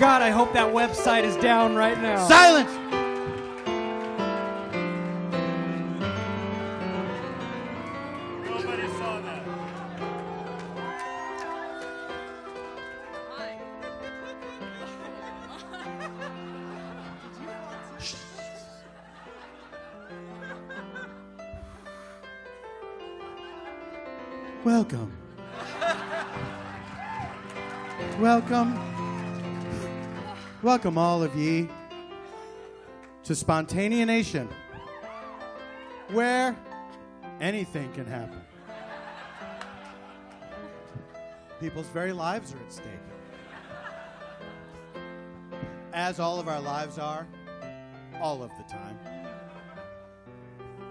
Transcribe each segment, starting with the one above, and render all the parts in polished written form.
God, I hope that website is down right now. Silence! Nobody saw that. Welcome. Welcome. Welcome all of ye to Spontaneanation, where anything can happen. People's very lives are at stake. As all of our lives are, all of the time.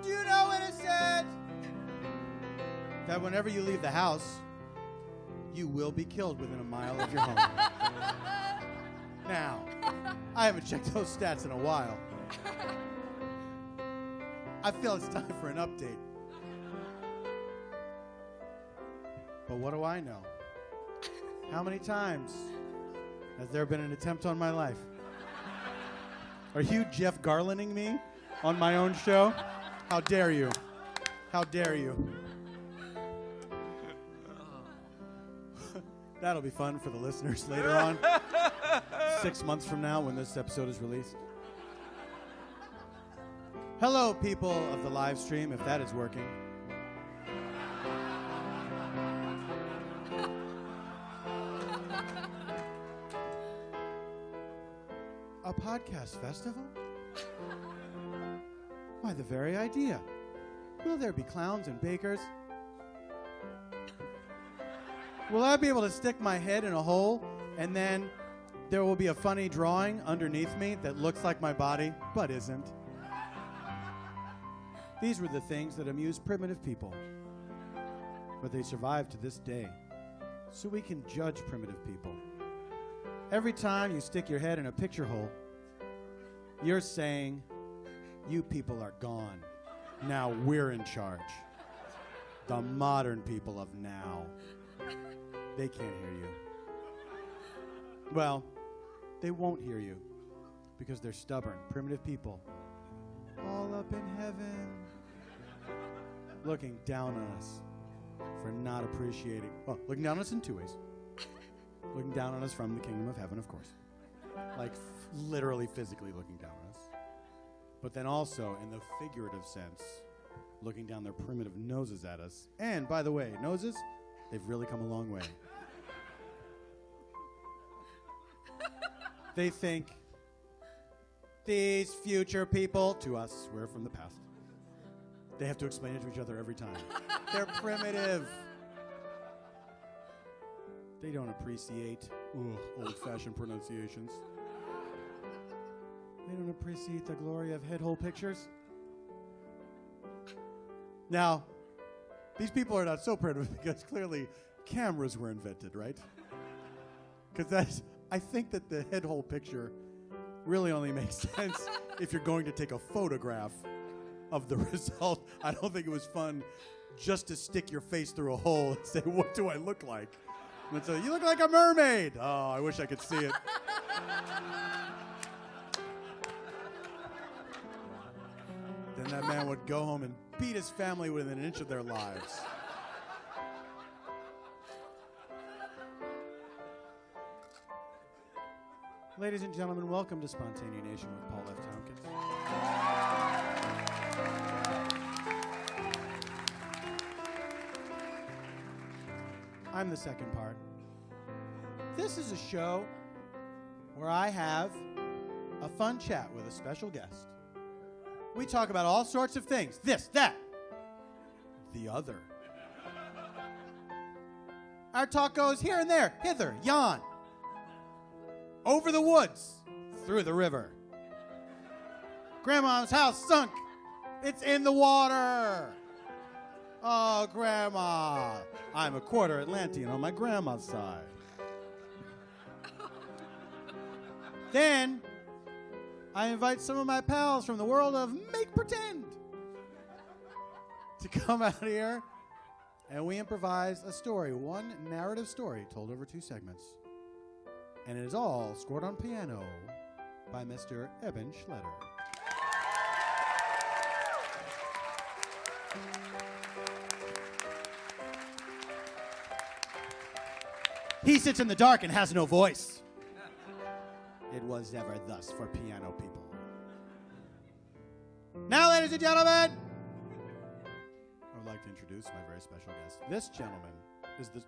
Do you know what it said? That whenever you leave the house, you will be killed within a mile of your home. Now, I haven't checked those stats in a while. I feel it's time for an update. But what do I know? How many times has there been an attempt on my life? Are you Jeff Garlanding me on my own show? How dare you? How dare you? That'll be fun for the listeners later on. 6 months from now when this episode is released. Hello, people of the live stream, if that is working. A podcast festival? Why, the very idea. Will there be clowns and bakers? Will I be able to stick my head in a hole and then there will be a funny drawing underneath me that looks like my body but isn't? These were the things that amused primitive people. But they survive to this day. So we can judge primitive people. Every time you stick your head in a picture hole, you're saying, you people are gone. Now we're in charge. The modern people of now. They can't hear you. Well, they won't hear you because they're stubborn, primitive people. All up in heaven. Looking down on us for not appreciating. Well, looking down on us in two ways. Looking down on us from the kingdom of heaven, of course. Like literally physically looking down on us. But then also in the figurative sense, looking down their primitive noses at us. And by the way, noses, they've really come a long way. They think, these future people, to us, we're from the past. They have to explain it to each other every time. They're primitive. They don't appreciate old-fashioned pronunciations. They don't appreciate the glory of head hole pictures. Now, these people are not so primitive because clearly cameras were invented, right? Because that's, I think that the head hole picture really only makes sense if you're going to take a photograph of the result. I don't think it was fun just to stick your face through a hole and say, what do I look like? And say, you look like a mermaid. Oh, I wish I could see it. Then that man would go home and beat his family within an inch of their lives. Ladies and gentlemen, welcome to Spontaneanation with Paul F. Tompkins. I'm the second part. This is a show where I have a fun chat with a special guest. We talk about all sorts of things. This, that, the other. Our talk goes here and there, hither, yon. Over the woods, through the river. Grandma's house sunk. It's in the water. Oh, Grandma. I'm a quarter Atlantean on my grandma's side. Then, I invite some of my pals from the world of make pretend to come out here, and we improvise a story, one narrative story told over two segments. And it is all scored on piano by Mr. Eban Schletter. He sits in the dark and has no voice. It was ever thus for piano people. Now, ladies and gentlemen, I would like to introduce my very special guest. This gentleman is the...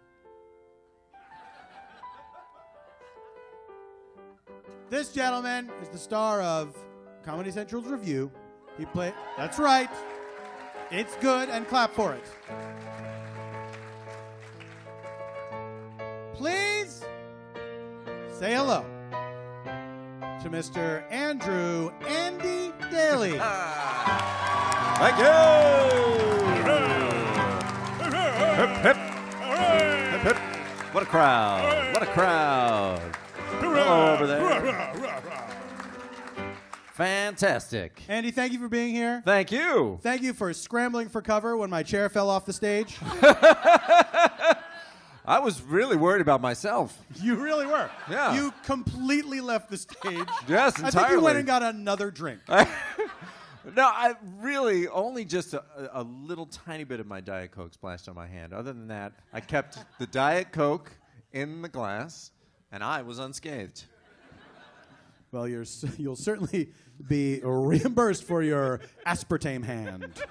This gentleman is the star of Comedy Central's Review. He played... That's right. It's good, and clap for it. Please say hello to Mr. Andrew Andy Daly. Thank you. Hip, hip. Hip, hip. What a crowd. What a crowd. Hello over there. Fantastic. Andy, thank you for being here. Thank you. Thank you for scrambling for cover when my chair fell off the stage. I was really worried about myself. You really were. Yeah. You completely left the stage. Yes, I entirely. think you went and got another drink. No, I really only just a little tiny bit of my Diet Coke splashed on my hand. Other than that, I kept the Diet Coke in the glass, and I was unscathed. Well, you'll certainly be reimbursed for your aspartame hand.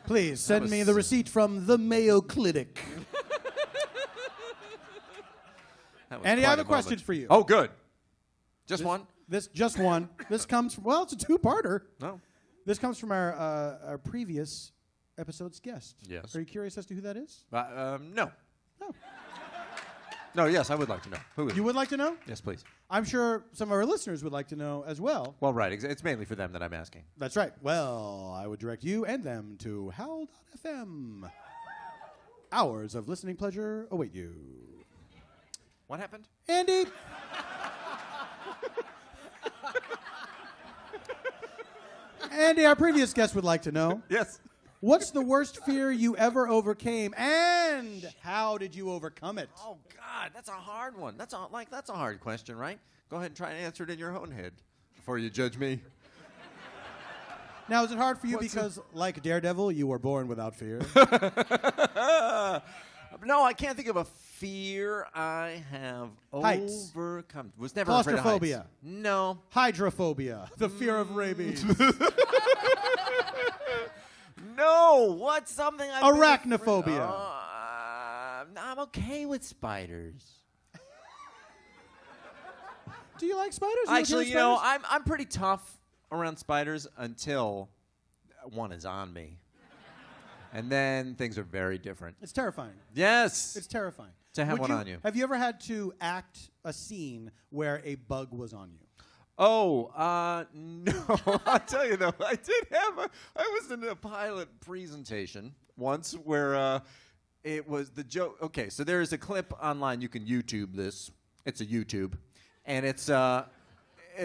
Please send me the receipt from the Mayo Clinic. Andy, I have a question for you. Oh, good. Just one? Just one. This comes from, well, it's a two-parter. No. This comes from our previous episode's guest. Yes. Are you curious as to who that is? No. No. No, yes, I would like to know. Who is You it? would like to know? Yes, please. I'm sure some of our listeners would like to know as well. Well, right. It's mainly for them that I'm asking. That's right. Well, I would direct you and them to howl.fm. Hours of listening pleasure await you. What happened? Andy. Andy, our previous guest would like to know, Yes. what's the worst fear you ever overcame, and how did you overcome it? Oh God, that's a hard one. That's a hard question, right? Go ahead and try and answer it in your own head before you judge me. Now, is it hard for you because, like Daredevil, you were born without fear? No, I can't think of a fear I have Heights. overcome. Was never afraid of heights. Claustrophobia. No. Hydrophobia. The fear of rabies. No. What's something I've been Arachnophobia. I'm okay with spiders. Do you like spiders? Actually, I'm pretty tough around spiders until one is on me. And then things are very different. It's terrifying. Yes. It's terrifying. To have one on you. Have you ever had to act a scene where a bug was on you? Oh, no. I'll tell you, though, I was in a pilot presentation once where it was the joke. Okay, so there is a clip online. You can YouTube this. It's a YouTube. And it's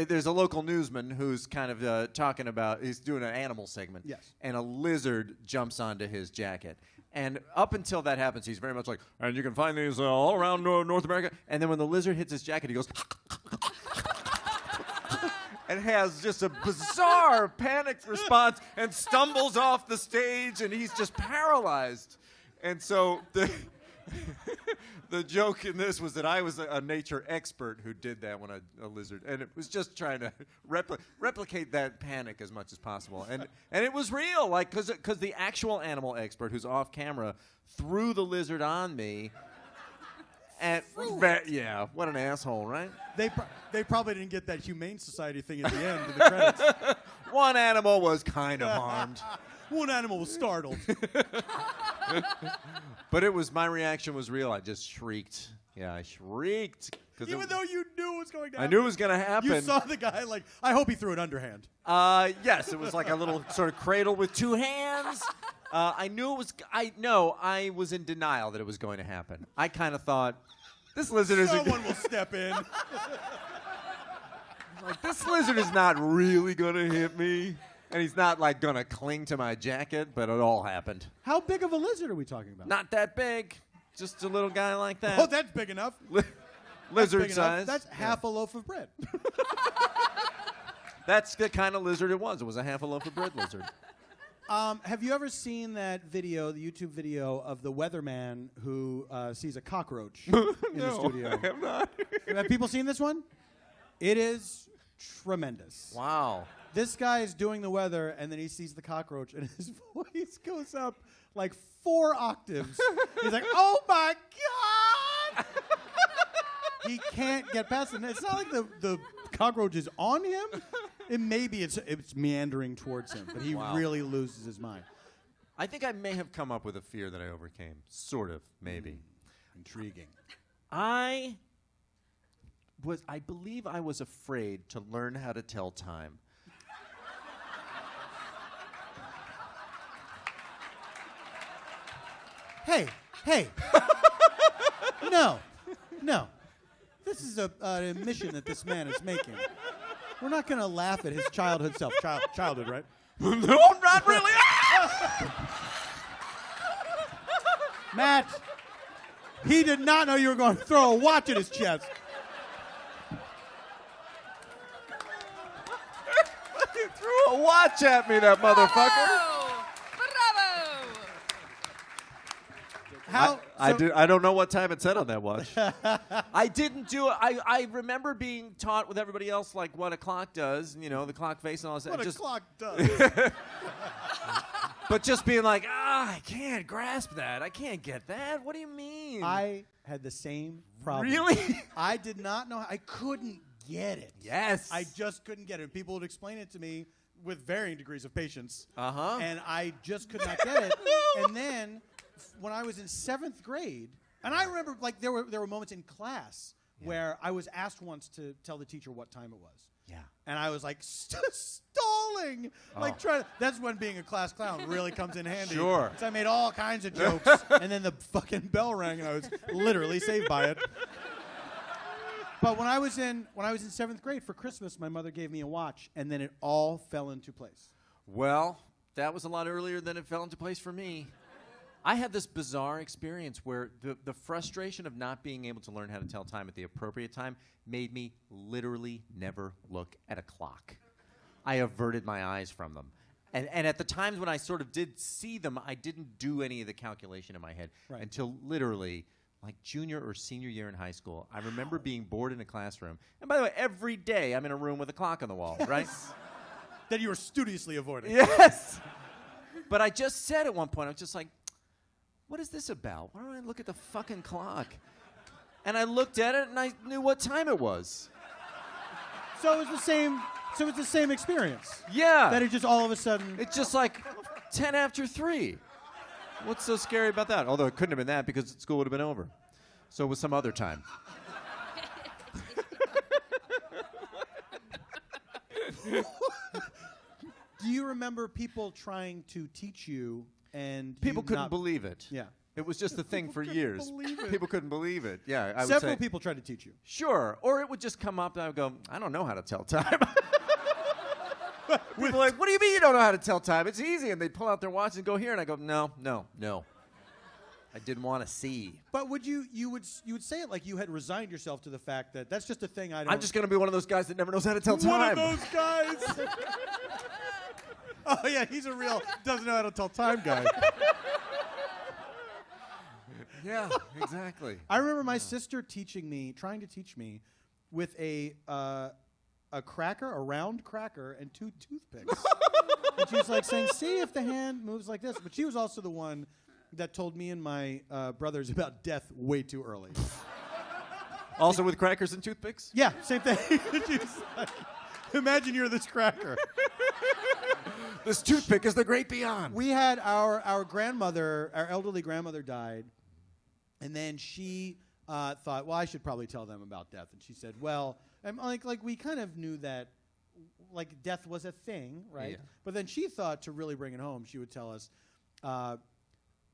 there's a local newsman who's kind of talking about, he's doing an animal segment. Yes. And a lizard jumps onto his jacket. And up until that happens, he's very much like, and you can find these all around North America. And then when the lizard hits his jacket, he goes, and has just a bizarre panicked response and stumbles off the stage, and he's just paralyzed. And so the joke in this was that I was a nature expert who did that when a lizard, and it was just trying to replicate that panic as much as possible. And it was real, like, because the actual animal expert who's off camera threw the lizard on me. And yeah, what an asshole, right? They probably didn't get that Humane Society thing at the end of the credits. One animal was kind of harmed. One animal was startled. But my reaction was real. I just shrieked. Yeah, I shrieked. Even though you knew it was going to happen. I knew it was going to happen. You saw the guy, like, I hope he threw an underhand. Yes, it was like a little sort of cradle with two hands. I knew it was, I was in denial that it was going to happen. I kind of thought, this lizard is Someone will step in. like, this lizard is not really going to hit me. And he's not, like, going to cling to my jacket, but it all happened. How big of a lizard are we talking about? Not that big. Just a little guy like that. Oh, that's big enough. Lizard Big enough. size. That's half a loaf of bread. That's the kind of lizard it was. It was a half a loaf of bread lizard. Have you ever seen that video, the YouTube video of the weatherman who sees a cockroach in the studio? I have not. Have people seen this one? It is tremendous. Wow. This guy is doing the weather, and then he sees the cockroach, and his voice goes up like 4 octaves. He's like, "Oh my God!" He can't get past it. It's not like the cockroach is on him. It's meandering towards him, but he really loses his mind. I think I may have come up with a fear that I overcame. Sort of, maybe. Intriguing. I believe I was afraid to learn how to tell time. Hey. No. This is an admission that this man is making. We're not going to laugh at his childhood self. Childhood, right? No, not really. Matt, he did not know you were going to throw a watch at his chest. He threw a watch at me, that motherfucker. How? I don't know what time it said on that watch. I didn't do it. I remember being taught with everybody else, like what a clock does, the clock face and all that. What a clock does. But just being like, I can't grasp that. I can't get that. What do you mean? I had the same problem. Really? I did not know. I couldn't get it. Yes. I just couldn't get it. People would explain it to me with varying degrees of patience. Uh-huh. And I just could not get it. And then when I was in 7th grade, and I remember like there were moments in class where I was asked once to tell the teacher what time it was. Yeah. And I was like stalling, like trying. That's when being a class clown really comes in handy. Sure. So I made all kinds of jokes, and then the fucking bell rang, and I was literally saved by it. But when I was in 7th grade for Christmas, my mother gave me a watch, and then it all fell into place. Well, that was a lot earlier than it fell into place for me. I had this bizarre experience where the frustration of not being able to learn how to tell time at the appropriate time made me literally never look at a clock. I averted my eyes from them. And at the times when I sort of did see them, I didn't do any of the calculation in my head until literally like junior or senior year in high school. I remember being bored in a classroom. And by the way, every day I'm in a room with a clock on the wall, right? That you were studiously avoiding. Yes. But I just said at one point, I was just like, what is this about? Why don't I look at the fucking clock? And I looked at it and I knew what time it was. So it was the same experience. Yeah. That it just all of a sudden. It's just like 10 after 3. What's so scary about that? Although it couldn't have been that because school would have been over. So it was some other time. Do you remember people trying to teach you and people couldn't believe it? Yeah. It was just a thing for years. Believe it. People couldn't believe it. Yeah, I would Several say, people tried to teach you. Sure. Or it would just come up and I would go, I don't know how to tell time. People are like, what do you mean you don't know how to tell time? It's easy. And they'd pull out their watch and go here. And I go, no. I didn't want to see. But you would say it like you had resigned yourself to the fact that that's just a thing I don't. I'm just going to be one of those guys that never knows how to tell time. One of those guys. Oh, yeah, he's a real doesn't know how to tell time guy. Yeah, exactly. I remember my sister trying to teach me with a cracker, a round cracker, and 2 toothpicks. And she was like saying, see if the hand moves like this. But she was also the one that told me and my brothers about death way too early. Also with crackers and toothpicks? Yeah, same thing. She was like, imagine you're this cracker. This toothpick is the great beyond. We had our elderly grandmother died, and then she thought, well, I should probably tell them about death. And she said, well, and like we kind of knew that like death was a thing, right? Yeah. But then she thought to really bring it home, she would tell us,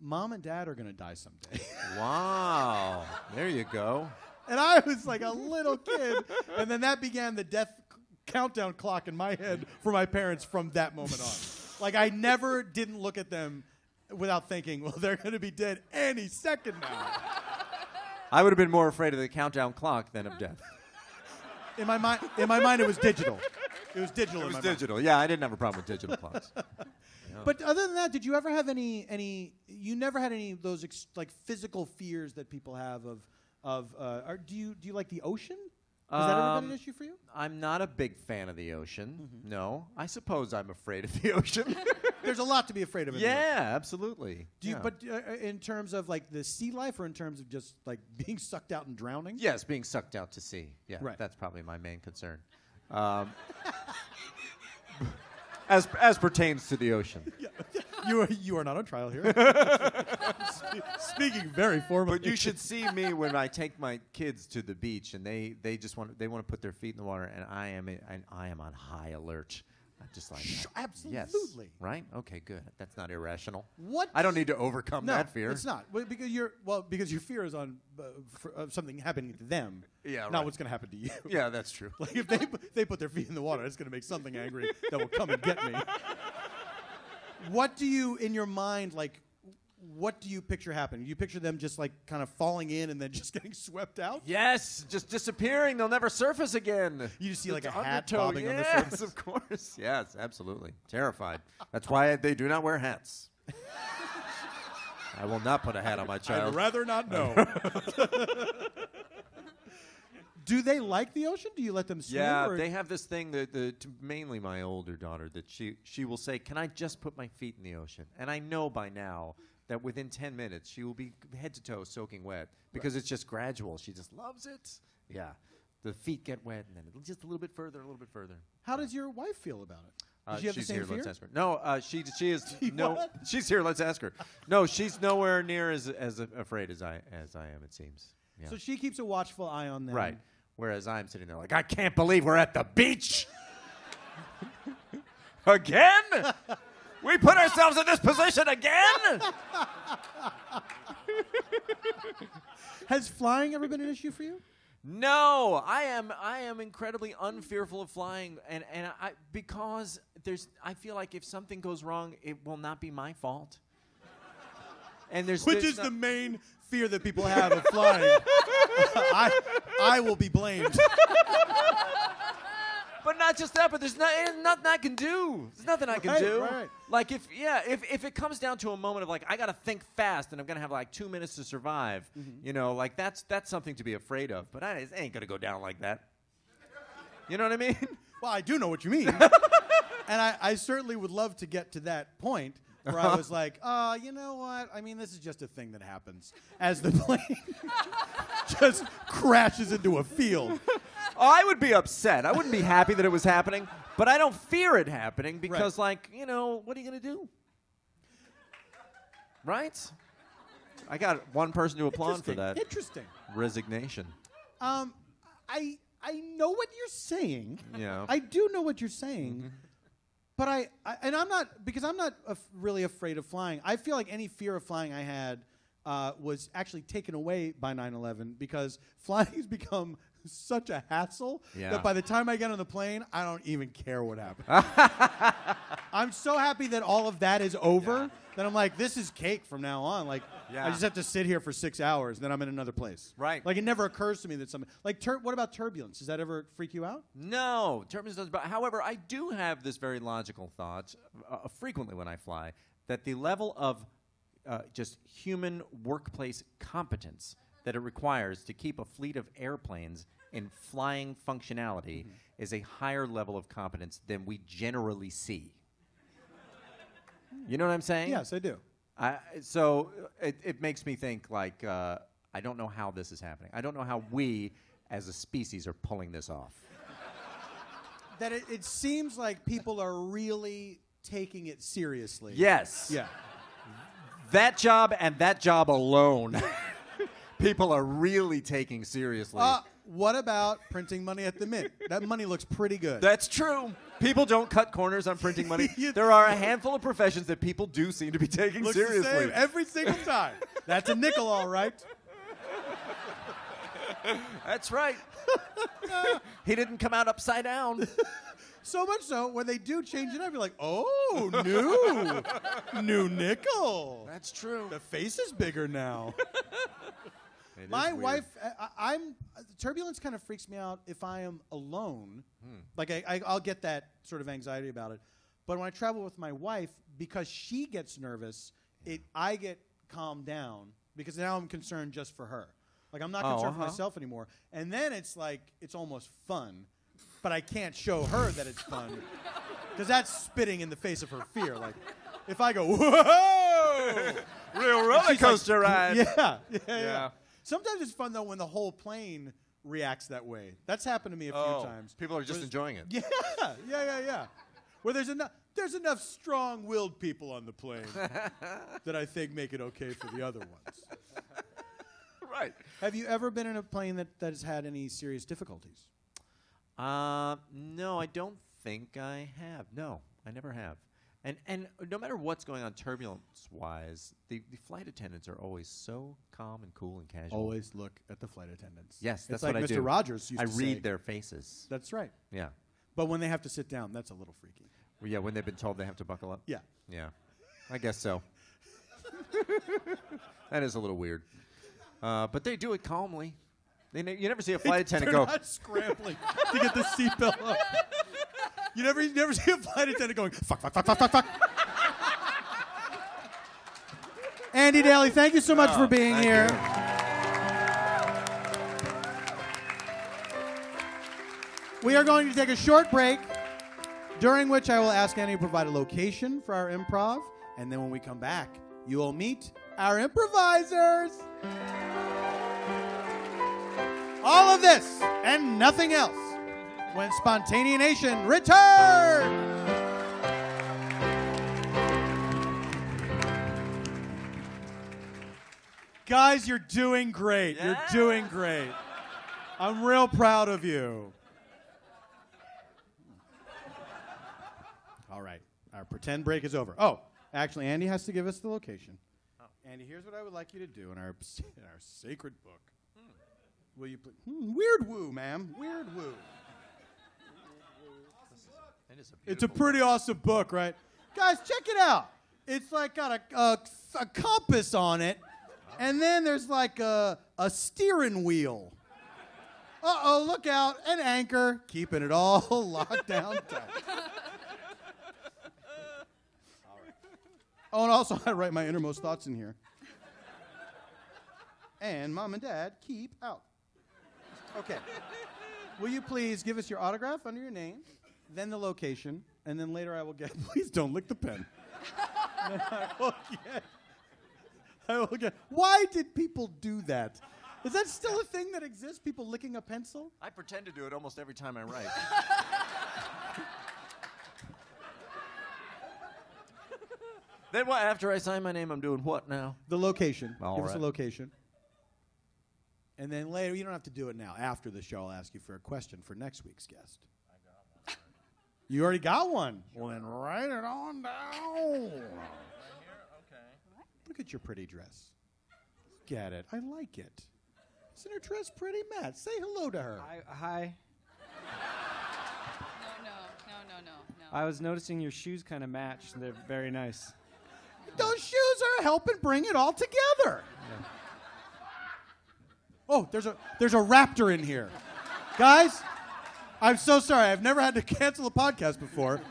Mom and Dad are going to die someday. Wow. There you go. And I was like a little kid, and then that began the death countdown clock in my head for my parents from that moment on. Like I never didn't look at them without thinking, well, they're going to be dead any second now. I would have been more afraid of the countdown clock than of death. In my mind, it was digital. It was digital. It was in my digital. Yeah, I didn't have a problem with digital clocks. But other than that, did you ever have any? You never had any of those like physical fears that people have do you like the ocean? Has that ever been an issue for you? I'm not a big fan of the ocean. No, I suppose I'm afraid of the ocean. There's a lot to be afraid of. Yeah, absolutely. But in terms of like the sea life, or in terms of just like being sucked out and drowning? Yes, being sucked out to sea. Yeah, right. That's probably my main concern. As pertains to the ocean. Yeah. You are not on trial here. Speaking very formally. But you should see me when I take my kids to the beach, and they want to put their feet in the water, and I am on high alert. I'm just like that. Absolutely. Yes. Right? Okay, good. That's not irrational. What? I don't need to overcome that fear. It's not. Because your fear is on something happening to them. Yeah, not right. what's going to happen to you. Yeah, that's true. Like if they put their feet in the water, it's going to make something angry that will come and get me. What do you, in your mind, like, what do you picture happening? Do you picture them just like kind of falling in and then just getting swept out? Yes, just disappearing. They'll never surface again. You just see like a hat undertow. bobbing on the Yes, surface. of course. Yes, absolutely. Terrified. That's why they do not wear hats. I will not put a hat on my child. I'd rather not know. Do they like the ocean? Do you let them swim? Yeah, they have this thing that mainly my older daughter, that she will say, "Can I just put my feet in the ocean?" And I know by now that within 10 minutes she will be head to toe soaking wet because it's just gradual. She just loves it. Yeah, the feet get wet and then just a little bit further, a little bit further. How does your wife feel about it? Does she have the she's same here. fear? Let's ask her. No, she is no. What? She's here. Let's ask her. No, she's nowhere near as afraid as I am. It seems. Yeah. So she keeps a watchful eye on them. Right. Whereas I'm sitting there like, I can't believe we're at the beach again. We put ourselves in this position again. Has flying ever been an issue for you? No, I am incredibly unfearful of flying, and because I feel like if something goes wrong, it will not be my fault. And Which is the main fear that people have of flying. I will be blamed. But not just that, but there's nothing I can do. There's nothing I can do. Right. Like if it comes down to a moment of like I gotta think fast and I'm gonna have like 2 minutes to survive, like that's something to be afraid of. But it ain't gonna go down like that. You know what I mean? Well, I do know what you mean. And I certainly would love to get to that point where I was like, you know what? I mean, this is just a thing that happens as the plane just crashes into a field. I would be upset. I wouldn't be happy that it was happening, but I don't fear it happening because, what are you going to do? Right? I got one person to applaud for that. Interesting. Resignation. I know what you're saying. Yeah. I do know what you're saying. But I'm not really afraid of flying. I feel like any fear of flying I had was actually taken away by 9/11 because flying has become such a hassle that by the time I get on the plane, I don't even care what happens. I'm so happy that all of that is over that I'm like, this is cake from now on. Like, I just have to sit here for 6 hours, and then I'm in another place. Right. Like, it never occurs to me that something like what about turbulence? Does that ever freak you out? No, turbulence doesn't. However, I do have this very logical thought frequently when I fly that the level of just human workplace competence that it requires to keep a fleet of airplanes in flying functionality is a higher level of competence than we generally see. You know what I'm saying? Yes, I do. So it makes me think like I don't know how this is happening. I don't know how we as a species are pulling this off. That it seems like people are really taking it seriously. Yes. Yeah. That job and that job alone, people are really taking seriously. What about printing money at the Mint? That money looks pretty good. That's true. People don't cut corners on printing money. There are a handful of professions that people do seem to be taking looks seriously. the same every single time. That's a nickel, all right. That's right. He didn't come out upside down. So much so, when they do change it up, you're like, oh, new nickel. That's true. The face is bigger now. My wife, turbulence kind of freaks me out if I am alone. Like I'll get that sort of anxiety about it. But when I travel with my wife, because she gets nervous, I get calmed down because now I'm concerned just for her. Like I'm not concerned for myself anymore. And then it's like it's almost fun, but I can't show her that it's fun because that's spitting in the face of her fear. Like if I go, whoa, real roller coaster ride. Yeah. Sometimes it's fun though when the whole plane reacts that way. That's happened to me a few times. People are just enjoying it. Yeah. Where there's enough strong-willed people on the plane that I think make it okay for the other ones. Right. Have you ever been in a plane that has had any serious difficulties? No, I don't think I have. No, I never have. And no matter what's going on turbulence-wise, the flight attendants are always so calm and cool and casual. Always look at the flight attendants. Yes, that's it's like what I Mr. do. Rogers used to say. I read their faces. That's right. Yeah. But when they have to sit down, that's a little freaky. Well, yeah, when they've been told they have to buckle up. Yeah. Yeah. I guess so. That is a little weird. But they do it calmly. You never see a flight attendant go. They're not scrambling to get the seatbelt up. You never see a flight attendant going, fuck. Andy Daly, thank you so much for being here. We are going to take a short break, during which I will ask Andy to provide a location for our improv. And then when we come back, you will meet our improvisers. All of this and nothing else when Spontaneanation returns. Guys, you're doing great. Yeah. You're doing great. I'm real proud of you. All right. Our pretend break is over. Oh, actually, Andy has to give us the location. Oh. Andy, here's what I would like you to do in our sacred book. Will you put weird woo, ma'am? Weird woo. It's a pretty awesome book, right? Guys, check it out. It's like got a compass on it, and then there's like a steering wheel. Uh-oh, look out, an anchor, keeping it all locked down tight. All right. Oh, and also I write my innermost thoughts in here. And Mom and Dad, keep out. Okay. Will you please give us your autograph under your name, then the location, and then later I will get, please don't lick the pen. I will get, why did people do that? Is that still a thing that exists, people licking a pencil? I pretend to do it almost every time I write. Then what, after I sign my name, I'm doing what now? The location. Give us right. a location. And then later, you don't have to do it now. After the show, I'll ask you for a question for next week's guest. I got one. You already got one? Well, then write it on down. Right here? Okay. Look at your pretty dress. Look at it. I like it. Isn't her dress pretty, Matt? Say hello to her. Hi. No. I was noticing your shoes kind of match. They're very nice. Those shoes are helping bring it all together. Yeah. Oh, there's a raptor in here. Guys, I'm so sorry. I've never had to cancel a podcast before.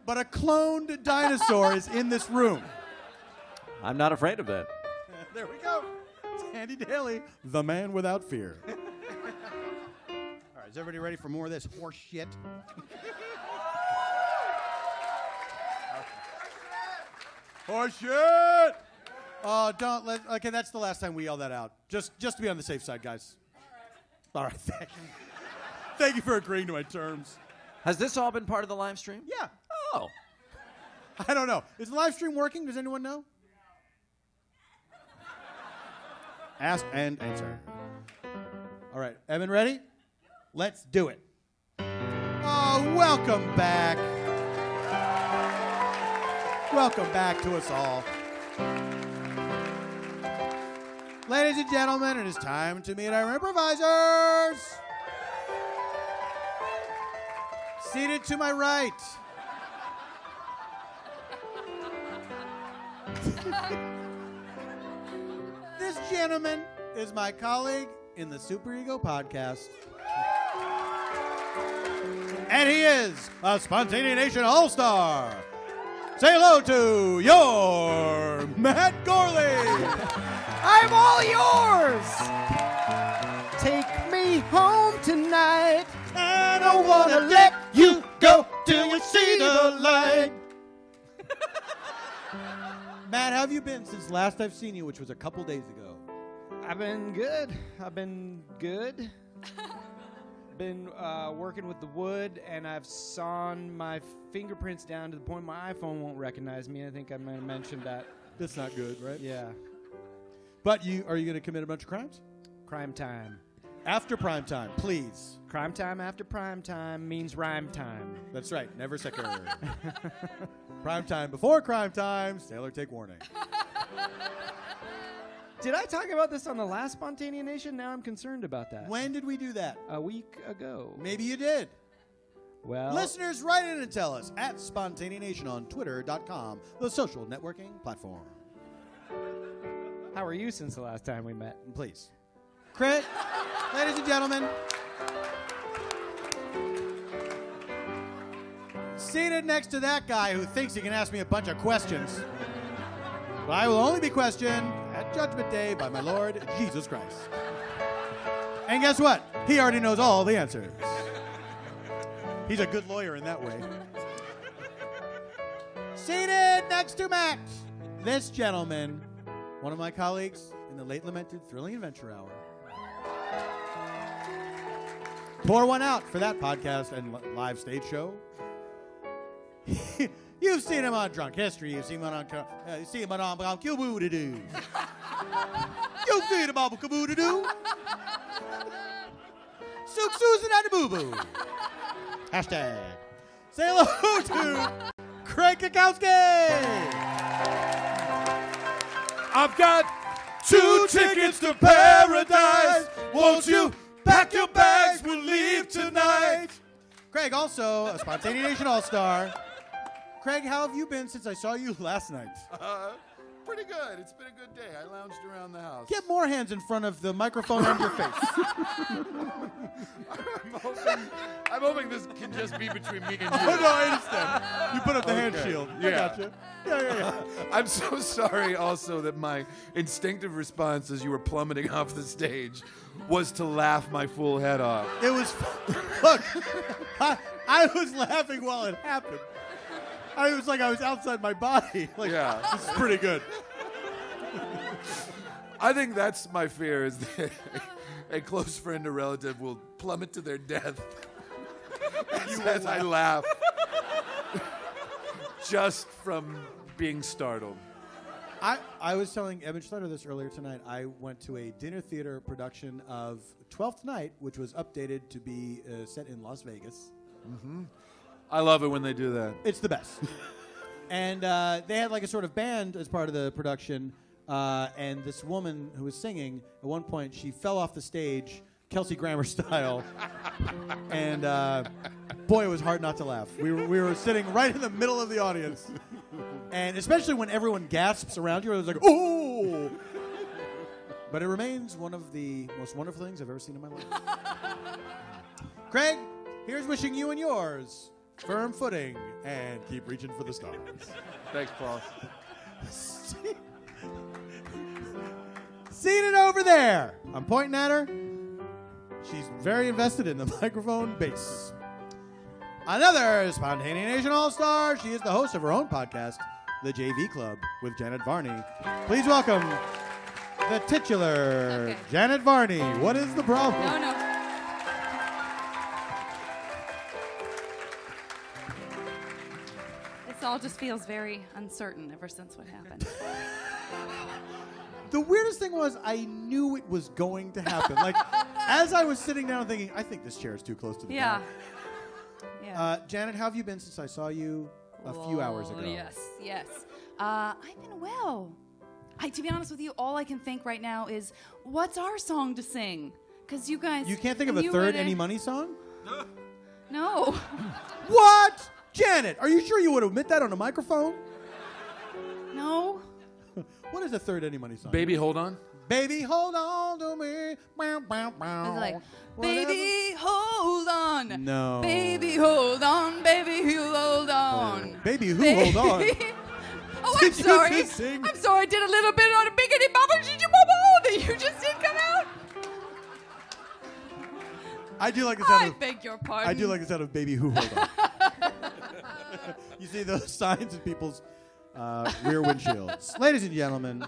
But a cloned dinosaur is in this room. I'm not afraid of that. There we go. It's Andy Daly, the man without fear. All right, is everybody ready for more of this horse shit? Horse shit! Oh, don't let. Okay, that's the last time we yell that out. Just to be on the safe side, guys. All right, thank you. Thank you for agreeing to my terms. Has this all been part of the live stream? Yeah. Oh. I don't know. Is the live stream working? Does anyone know? Ask and answer. All right, Evan, ready? Let's do it. Oh, welcome back. Welcome back to us all. Ladies and gentlemen, it is time to meet our improvisers. Seated to my right. This gentlemen, is my colleague in the Super Ego podcast. And he is a Spontaneanation All-Star. Say hello to your Matt Gourley. I'm all yours. Take me home tonight. I don't want to let you go till you see the light. Matt, how have you been since last I've seen you, which was a couple days ago? I've been good. Been working with the wood, and I've sawn my fingerprints down to the point my iPhone won't recognize me. I think I might have mentioned that. That's not good, right? Yeah. But are you going to commit a bunch of crimes? Crime time. After prime time, please. Crime time after prime time means rhyme time. That's right, never second. Prime time before crime time, sailor take warning. Did I talk about this on the last Spontaneanation? Now I'm concerned about that. When did we do that? A week ago. Maybe you did. Well, Listeners, write in and tell us at Spontaneanation on Twitter.com, the social networking platform. how are you since the last time we met? Please. Crit, ladies and gentlemen. Seated next to that guy who thinks he can ask me a bunch of questions. But I will only be questioned at Judgment Day by my Lord Jesus Christ. And guess what? He already knows all the answers. He's a good lawyer in that way. Seated next to Max, this gentleman, one of my colleagues in the late lamented Thrilling Adventure Hour. Pour one out for that podcast and live stage show. You've seen him on Drunk History. You've seen him on Kaboo-Da-Doo. You've seen him on Kaboo-Da-Doo. Sook Susan and the Boo-Boo. Hashtag. Say hello to Craig Cackowski. I've got 2 tickets to paradise. Won't you pack your bags? We'll leave tonight. Craig, also a Spontaneanation All-Star. Craig, how have you been since I saw you last night? Pretty good. It's been a good day. I lounged around the house. Get more hands in front of the microphone and your face. I'm hoping this can just be between me and you. Oh, no, I understand. You put up the hand shield. I Yeah. gotcha. Yeah. I'm so sorry also that my instinctive response as you were plummeting off the stage was to laugh my full head off. It was, look, I was laughing while it happened. I was like I was outside my body. Like, Yeah. This is pretty good. I think that's my fear, is that a close friend or relative will plummet to their death as I laugh just from being startled. I was telling Eban Schletter this earlier tonight. I went to a dinner theater production of 12th Night, which was updated to be set in Las Vegas. Mm-hmm. I love it when they do that. It's the best. And they had like a sort of band as part of the production. And this woman who was singing, at one point, she fell off the stage, Kelsey Grammer style. And boy, it was hard not to laugh. We were sitting right in the middle of the audience. And especially when everyone gasps around you, it was like, oh! But it remains one of the most wonderful things I've ever seen in my life. Craig, here's wishing you and yours firm footing and keep reaching for the stars. Thanks, Paul. Seated over there, I'm pointing at her. She's very invested in the microphone bass. Another Spontaneanation All-Star. She is the host of her own podcast, The JV Club with Janet Varney. Please welcome the titular Janet Varney. What is the problem? No. This all just feels very uncertain ever since what happened. The weirdest thing was I knew it was going to happen. Like, as I was sitting down thinking, I think this chair is too close to the Yeah. back. Janet, how have you been since I saw you a few hours ago? Yes. I've been well. To be honest with you, all I can think right now is, what's our song to sing? Because you guys... You can't think of a third Any Money song? No. What? Janet, are you sure you would admit that on a microphone? No. What is the third Any Money song? Baby, hold on. Baby, hold on to me. Bow, bow, bow. It's like, Whatever. baby, hold on. No. Baby, hold on. Baby, you hold on. Baby, who hold on? Oh, I'm Did you sorry. just sing? I'm sorry. I did a little bit on a biggity bubble that you just did come out. I do like the sound I of. beg your pardon. I do like the sound of baby who hold on. You see those signs in people's rear windshields. Ladies and gentlemen,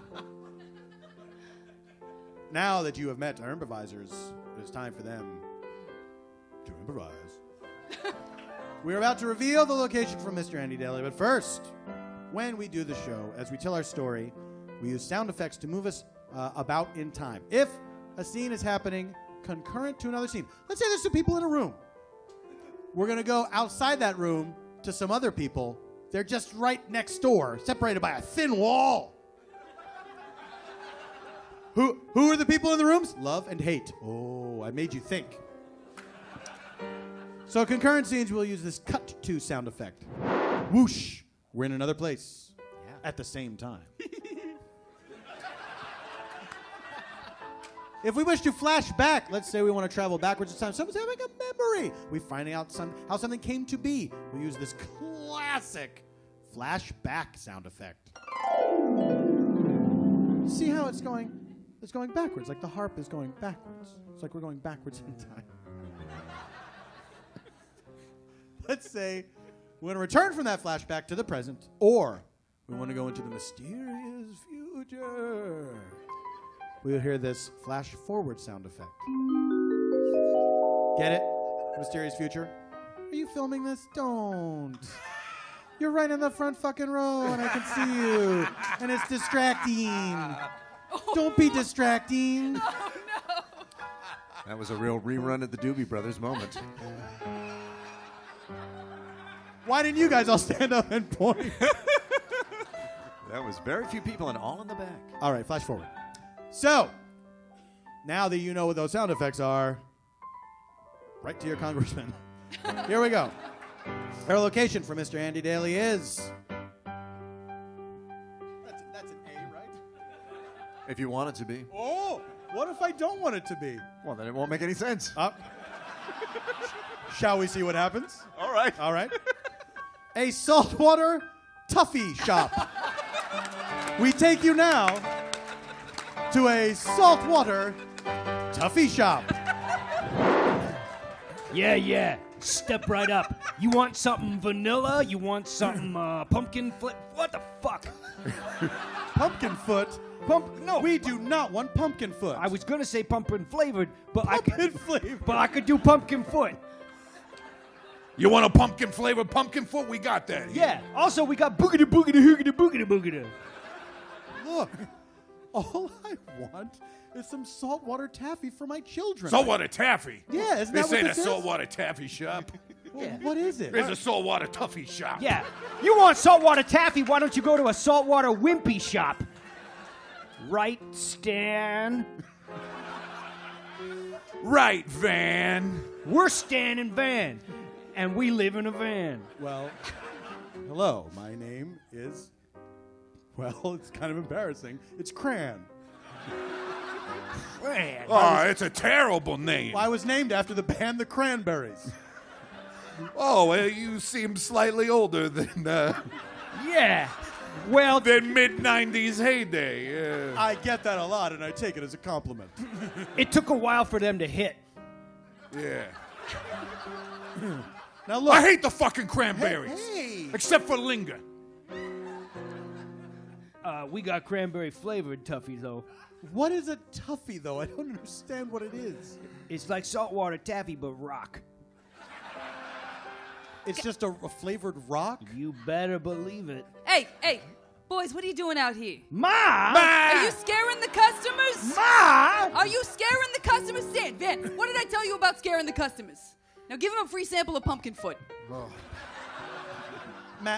now that you have met our improvisers, it is time for them to improvise. We're about to reveal the location from Mr. Andy Daly, but first, when we do the show, as we tell our story, we use sound effects to move us about in time. If a scene is happening concurrent to another scene, let's say there's some people in a room. We're going to go outside that room to some other people. They're just right next door, separated by a thin wall. Who are the people in the rooms? Love and hate. Oh, I made you think. So concurrent scenes, we'll use this cut to sound effect. Whoosh. We're in another place at the same time. If we wish to flash back, let's say we want to travel backwards in time. Someone's having a memory. We're finding out how something came to be. We use this classic flashback sound effect. See how it's going? It's going backwards, like the harp is going backwards. It's like we're going backwards in time. Let's say we want to return from that flashback to the present, or we want to go into the mysterious future. We'll hear this flash forward sound effect. Get it? Mysterious future? Are you filming this? Don't. You're right in the front fucking row and I can see you. And it's distracting. Don't be distracting. Oh, no. That was a real rerun of the Doobie Brothers moment. Why didn't you guys all stand up and point? That was very few people and all in the back. All right, flash forward. So, now that you know what those sound effects are, right to your congressman. Here we go. Our location for Mr. Andy Daly is... That's an A, right? If you want it to be. Oh, what if I don't want it to be? Well, then it won't make any sense. Shall we see what happens? All right. All right. A Saltwater Tuffy Shoppe. We take you now to a Saltwater Tuffy Shoppe. Yeah. Step right up. You want something vanilla? You want something pumpkin flip? What the fuck? Pumpkin foot? No. We do not want pumpkin foot. I was gonna say pumpkin flavored, but pumpkin flavor. but I could do pumpkin foot. You want a pumpkin flavored pumpkin foot? We got that. here. Yeah. Also, we got boogity boogity hoogity boogity boogity. Look, all I want is some saltwater taffy for my children. Saltwater taffy. Yeah, isn't This that what ain't a this is? saltwater taffy shop. Well, Yeah. what is it? It's a saltwater tuffy shop. Yeah. You want saltwater taffy? Why don't you go to a saltwater wimpy shop? Right, Stan? Right, Van. We're Stan and Van, and we live in a van. Well, hello, my name is, well, it's kind of embarrassing. It's Cran. Man. Oh, it's a terrible name. Well, I was named after the band The Cranberries. Oh, well, you seem slightly older than Yeah. Well, mid-90s heyday. Yeah. I get that a lot, and I take it as a compliment. it took a while for them to hit. Yeah. Now look. I hate the fucking cranberries. Hey. Except for Linger. We got cranberry flavored toffee though. What is a tuffy, though? I don't understand what it is. It's like saltwater taffy but rock. It's just a flavored rock? You better believe it. Hey, boys, what are you doing out here? Ma! Are you scaring the customers? Ma! Are you scaring the customers? Van, what did I tell you about scaring the customers? Now give them a free sample of pumpkin foot.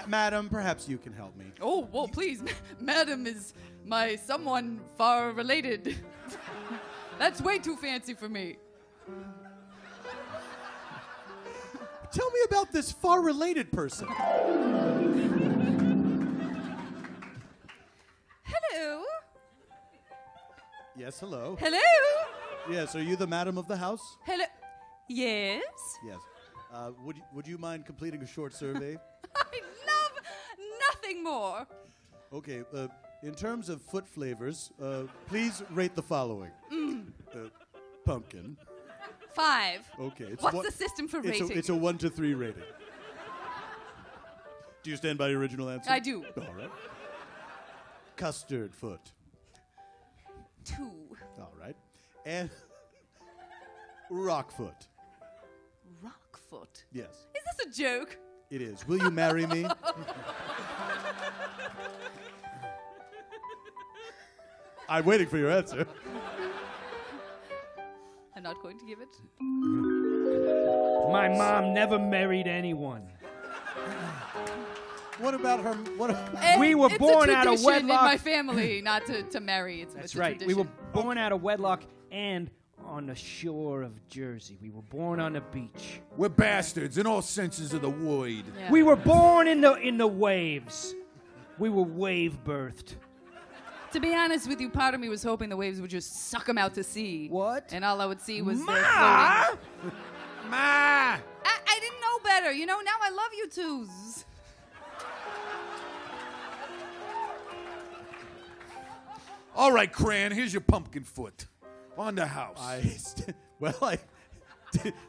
Madam, perhaps you can help me. Oh, well, please. Madam is my someone far related. That's way too fancy for me. Tell me about this far-related person. Hello. Yes, hello. Hello? Yes, are you the madam of the house? Hello? Yes? Yes. Would you mind completing a short survey? I love nothing more. Okay, in terms of foot flavors, please rate the following. Pumpkin. 5. Okay. What's the system for rating? It's a 1 to 3 rating. Do you stand by your original answer? I do. All right. Custard foot. 2. All right. And Rockfoot. Rockfoot. Yes, Is this a joke? it is. Will you marry me? I'm waiting for your answer. I'm not going to give it. My mom never married anyone. What about her? We were born out of It's a tradition in wedlock. my family not to marry. It's That's a right. We tradition. were born out of wedlock and on the shore of Jersey. We were born on the beach. We're bastards in all senses of the word. Yeah. We were born in the waves. We were wave birthed. To be honest with you, part of me was hoping the waves would just suck them out to sea. What? And all I would see was their Ma! floating. Ma! I didn't know better. You know, now I love you twos. All right, Cran, here's your pumpkin foot. On the house. I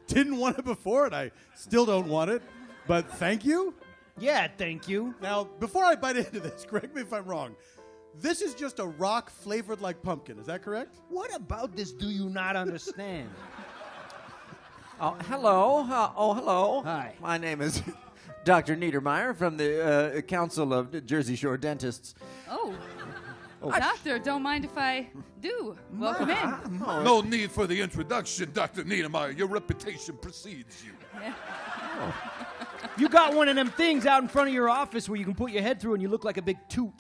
didn't want it before, and I still don't want it. But thank you. Yeah, thank you. Now, before I bite into this, correct me if I'm wrong. This is just a rock flavored like pumpkin. Is that correct? What about this do you not understand? Oh, hello. Hello. Hi. My name is Dr. Niedermeyer from the Council of Jersey Shore Dentists. Oh. Doctor, don't mind if I do. Welcome in. No need for the introduction, Dr. Niedermeyer. Your reputation precedes you. You got one of them things out in front of your office where you can put your head through and you look like a big toot.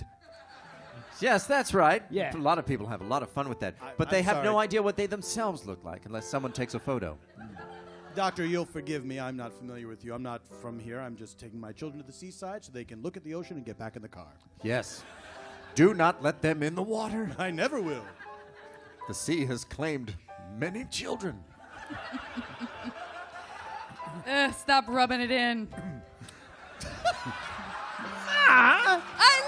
Yes, that's right. Yeah. A lot of people have a lot of fun with that. But they I'm have no sorry. idea what they themselves look like unless someone takes a photo. Doctor, you'll forgive me. I'm not familiar with you. I'm not from here. I'm just taking my children to the seaside so they can look at the ocean and get back in the car. Yes. Do not let them in the water. I never will. The sea has claimed many children. Stop rubbing it in. I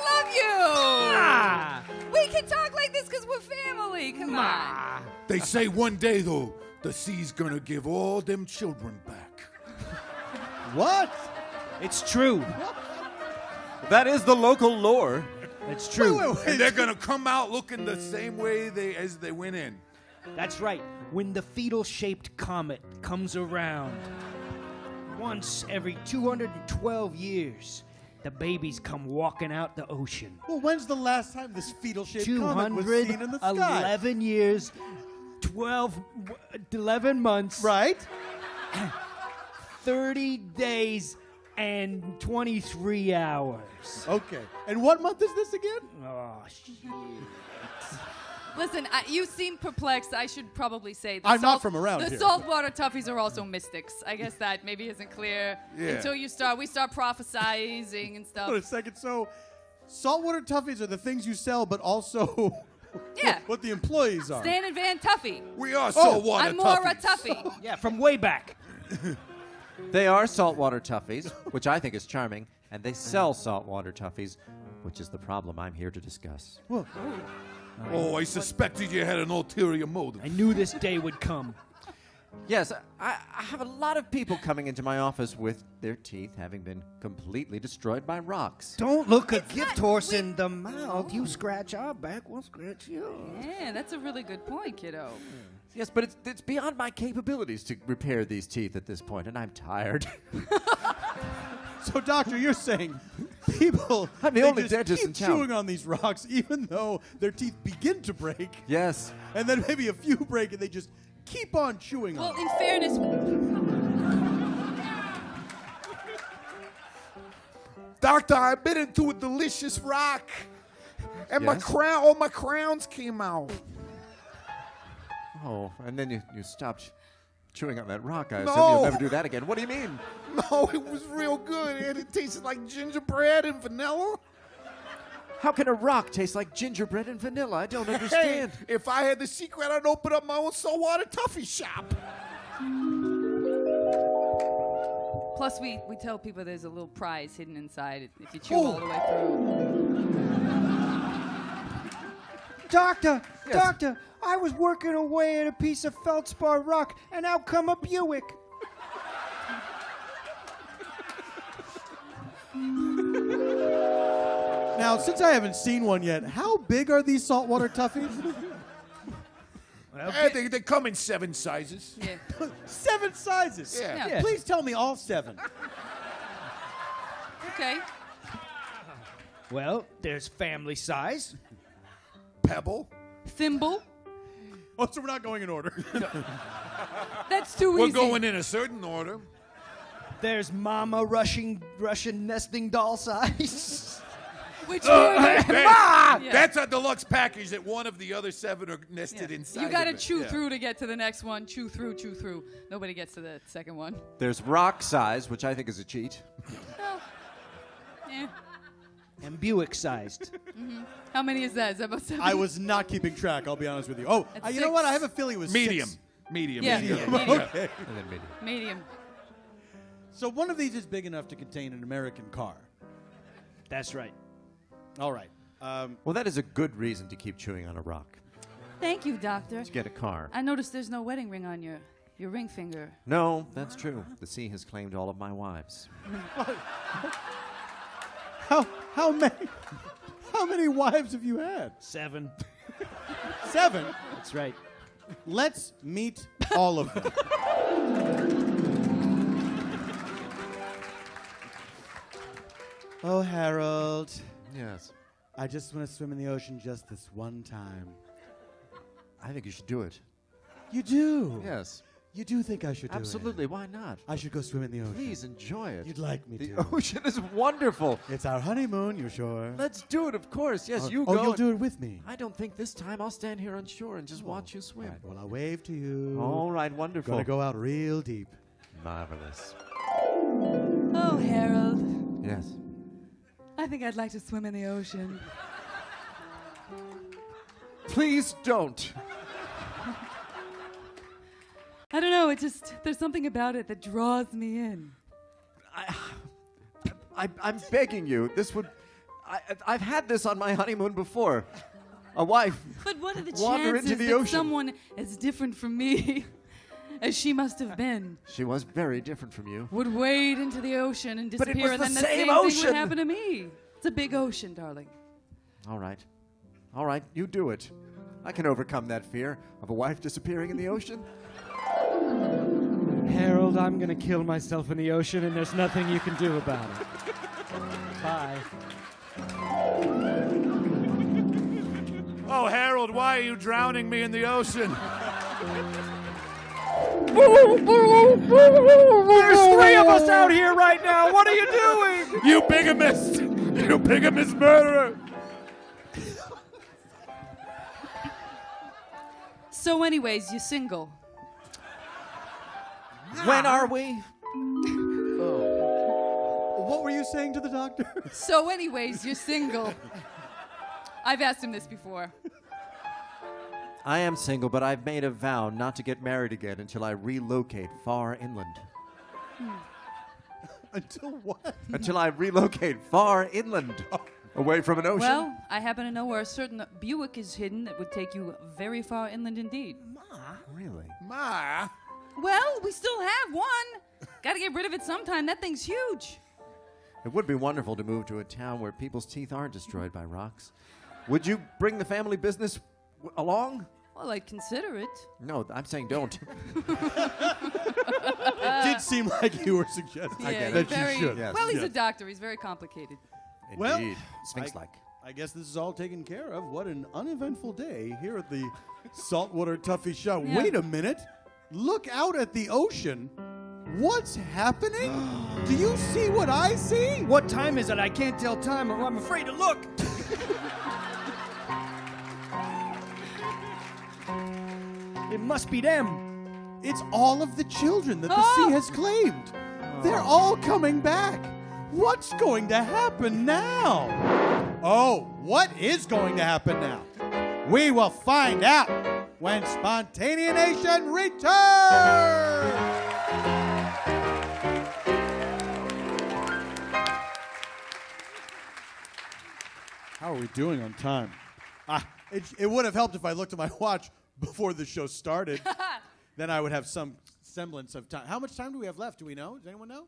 love you. We can talk like this because we're family. Come on. They say one day, though, the sea's gonna give all them children back. What? It's true. That is the local lore. It's true. And they're gonna come out looking the same way as they went in. That's right. When the fetal-shaped comet comes around, once every 212 years, the babies come walking out the ocean. Well, when's the last time this fetal-shaped comet was seen in the sky? 211 years, 11 months, Right? 30 days, and 23 hours. Okay. And what month is this again? Oh, shit. Listen, you seem perplexed. I should probably say I'm not from around the here. saltwater toughies are also mystics. I guess that maybe isn't clear Yeah. until we start prophesizing and stuff. Wait a second. So, saltwater toughies are the things you sell, but also Yeah. what the employees are. Stan and Van Tuffy. We are saltwater I'm more a toughies. Tuffy. Yeah, from way back. They are saltwater toughies, which I think is charming, and they sell saltwater toughies, which is the problem I'm here to discuss. Oh, I suspected you had an ulterior motive. I knew this day would come. Yes, I have a lot of people coming into my office with their teeth having been completely destroyed by rocks. Don't look a gift horse in the mouth. You scratch our back, we'll scratch yours. Yeah, that's a really good point, kiddo. Yes, but it's beyond my capabilities to repair these teeth at this point, and I'm tired. So, doctor, you're saying people I'm the they only just dentist keep in town. chewing on these rocks even though their teeth begin to break, Yes. and then maybe a few break, and they just keep on chewing Well, on them. in fairness, Doctor, I bit into a delicious rock, and Yes? all my crowns came out. Oh, and then you stopped chewing on that rock. I assume No. you'll never do that again. What do you mean? No, it was real good, and it tasted like gingerbread and vanilla. How can a rock taste like gingerbread and vanilla? I don't understand. Hey, if I had the secret, I'd open up my own Saltwater Tuffy Shoppe. Plus, we tell people there's a little prize hidden inside if you chew all the way through. Doctor, doctor, I was working away at a piece of feldspar rock, and out come a Buick. Now, since I haven't seen one yet, how big are these saltwater toughies? They come in 7 sizes. Yeah. 7 sizes. Yeah. Please tell me all 7. Okay. Well, there's family size. Pebble. Thimble. Oh, so we're not going in order. That's too We're easy. going in a certain order. There's Mama Russian nesting doll size. Which yeah. That's a deluxe package that one of the other 7 are nested inside. You got to of it. chew through to get to the next one. Chew through, chew through. Nobody gets to the second one. There's rock size, which I think is a cheat. Oh. Yeah. And Buick sized. How many is that? Is that about 7? I was not keeping track, I'll be honest with you. Oh, That's you know what? 6. I have a feeling it was Medium. 6. Medium. Yeah. Medium. Medium. Okay. And then medium. Medium. So one of these is big enough to contain an American car. That's right. All right. Well, that is a good reason to keep chewing on a rock. Thank you, doctor. To get a car. I noticed there's no wedding ring on your ring finger. No, that's true. The sea has claimed all of my wives. How many wives have you had? 7. 7? That's right. Let's meet all of them. Oh, Harold. Yes. I just want to swim in the ocean just this one time. I think you should do it. You do? Yes. You do think I should do it? Absolutely. Why not? I should go swim in the ocean. Please enjoy it. You'd like me The to. ocean is wonderful. It's our honeymoon, you sure? Let's do it, of course. Yes, you Oh, go. you'll do it with me. I don't think this time I'll stand here on shore and just watch you swim. All right, well, I'll wave to you. All right, wonderful. Gonna go out real deep. Marvelous. Oh, Harold. Yes. I think I'd like to swim in the ocean. Please don't. I don't know. There's something about it that draws me in. I'm begging you. I've had this on my honeymoon before. A wife. But what are the Wander chances into the that ocean. someone as different from me as she must have been She was very different from you. would wade into the ocean and But it disappear, was and the then the same same thing ocean. would happen to me? It's a big ocean, darling. All right. All right, you do it. I can overcome that fear of a wife disappearing in the ocean. Harold, I'm gonna kill myself in the ocean, and there's nothing you can do about it. Bye. Oh, Harold, why are you drowning me in the ocean? There's 3 of us out here right now. What are you doing? You bigamist! You bigamist murderer! So, anyways, you're single. When are we? What were you saying to the doctor? So, anyways, you're single. I've asked him this before. I am single, but I've made a vow not to get married again until I relocate far inland. Until what? Until I relocate far inland, away from an ocean. Well, I happen to know where a certain Buick is hidden that would take you very far inland indeed. Really? Ma! Well, we still have one. Got to get rid of it sometime. That thing's huge. It would be wonderful to move to a town where people's teeth aren't destroyed by rocks. Would you bring the family business along? Well, I'd consider it. No, I'm saying don't. It did seem like you were suggesting Yeah, that very, you should. Yes. Well, he's Yes. a doctor. He's very complicated. Well, Indeed. Sphinx-like. I guess this is all taken care of. What an uneventful day here at the Saltwater Tuffy Shoppe. Yeah. Wait a minute. Look out at the ocean. What's happening? Do you see what I see? What time is it? I can't tell time. I'm afraid to look. It must be them. It's all of the children that the Oh! sea has claimed. They're all coming back. What's going to happen now? Oh, what is going to happen now? We will find out when Spontaneanation returns! How are we doing on time? It would have helped if I looked at my watch before the show started. Then I would have some semblance of time. How much time do we have left? Do we know? Does anyone know?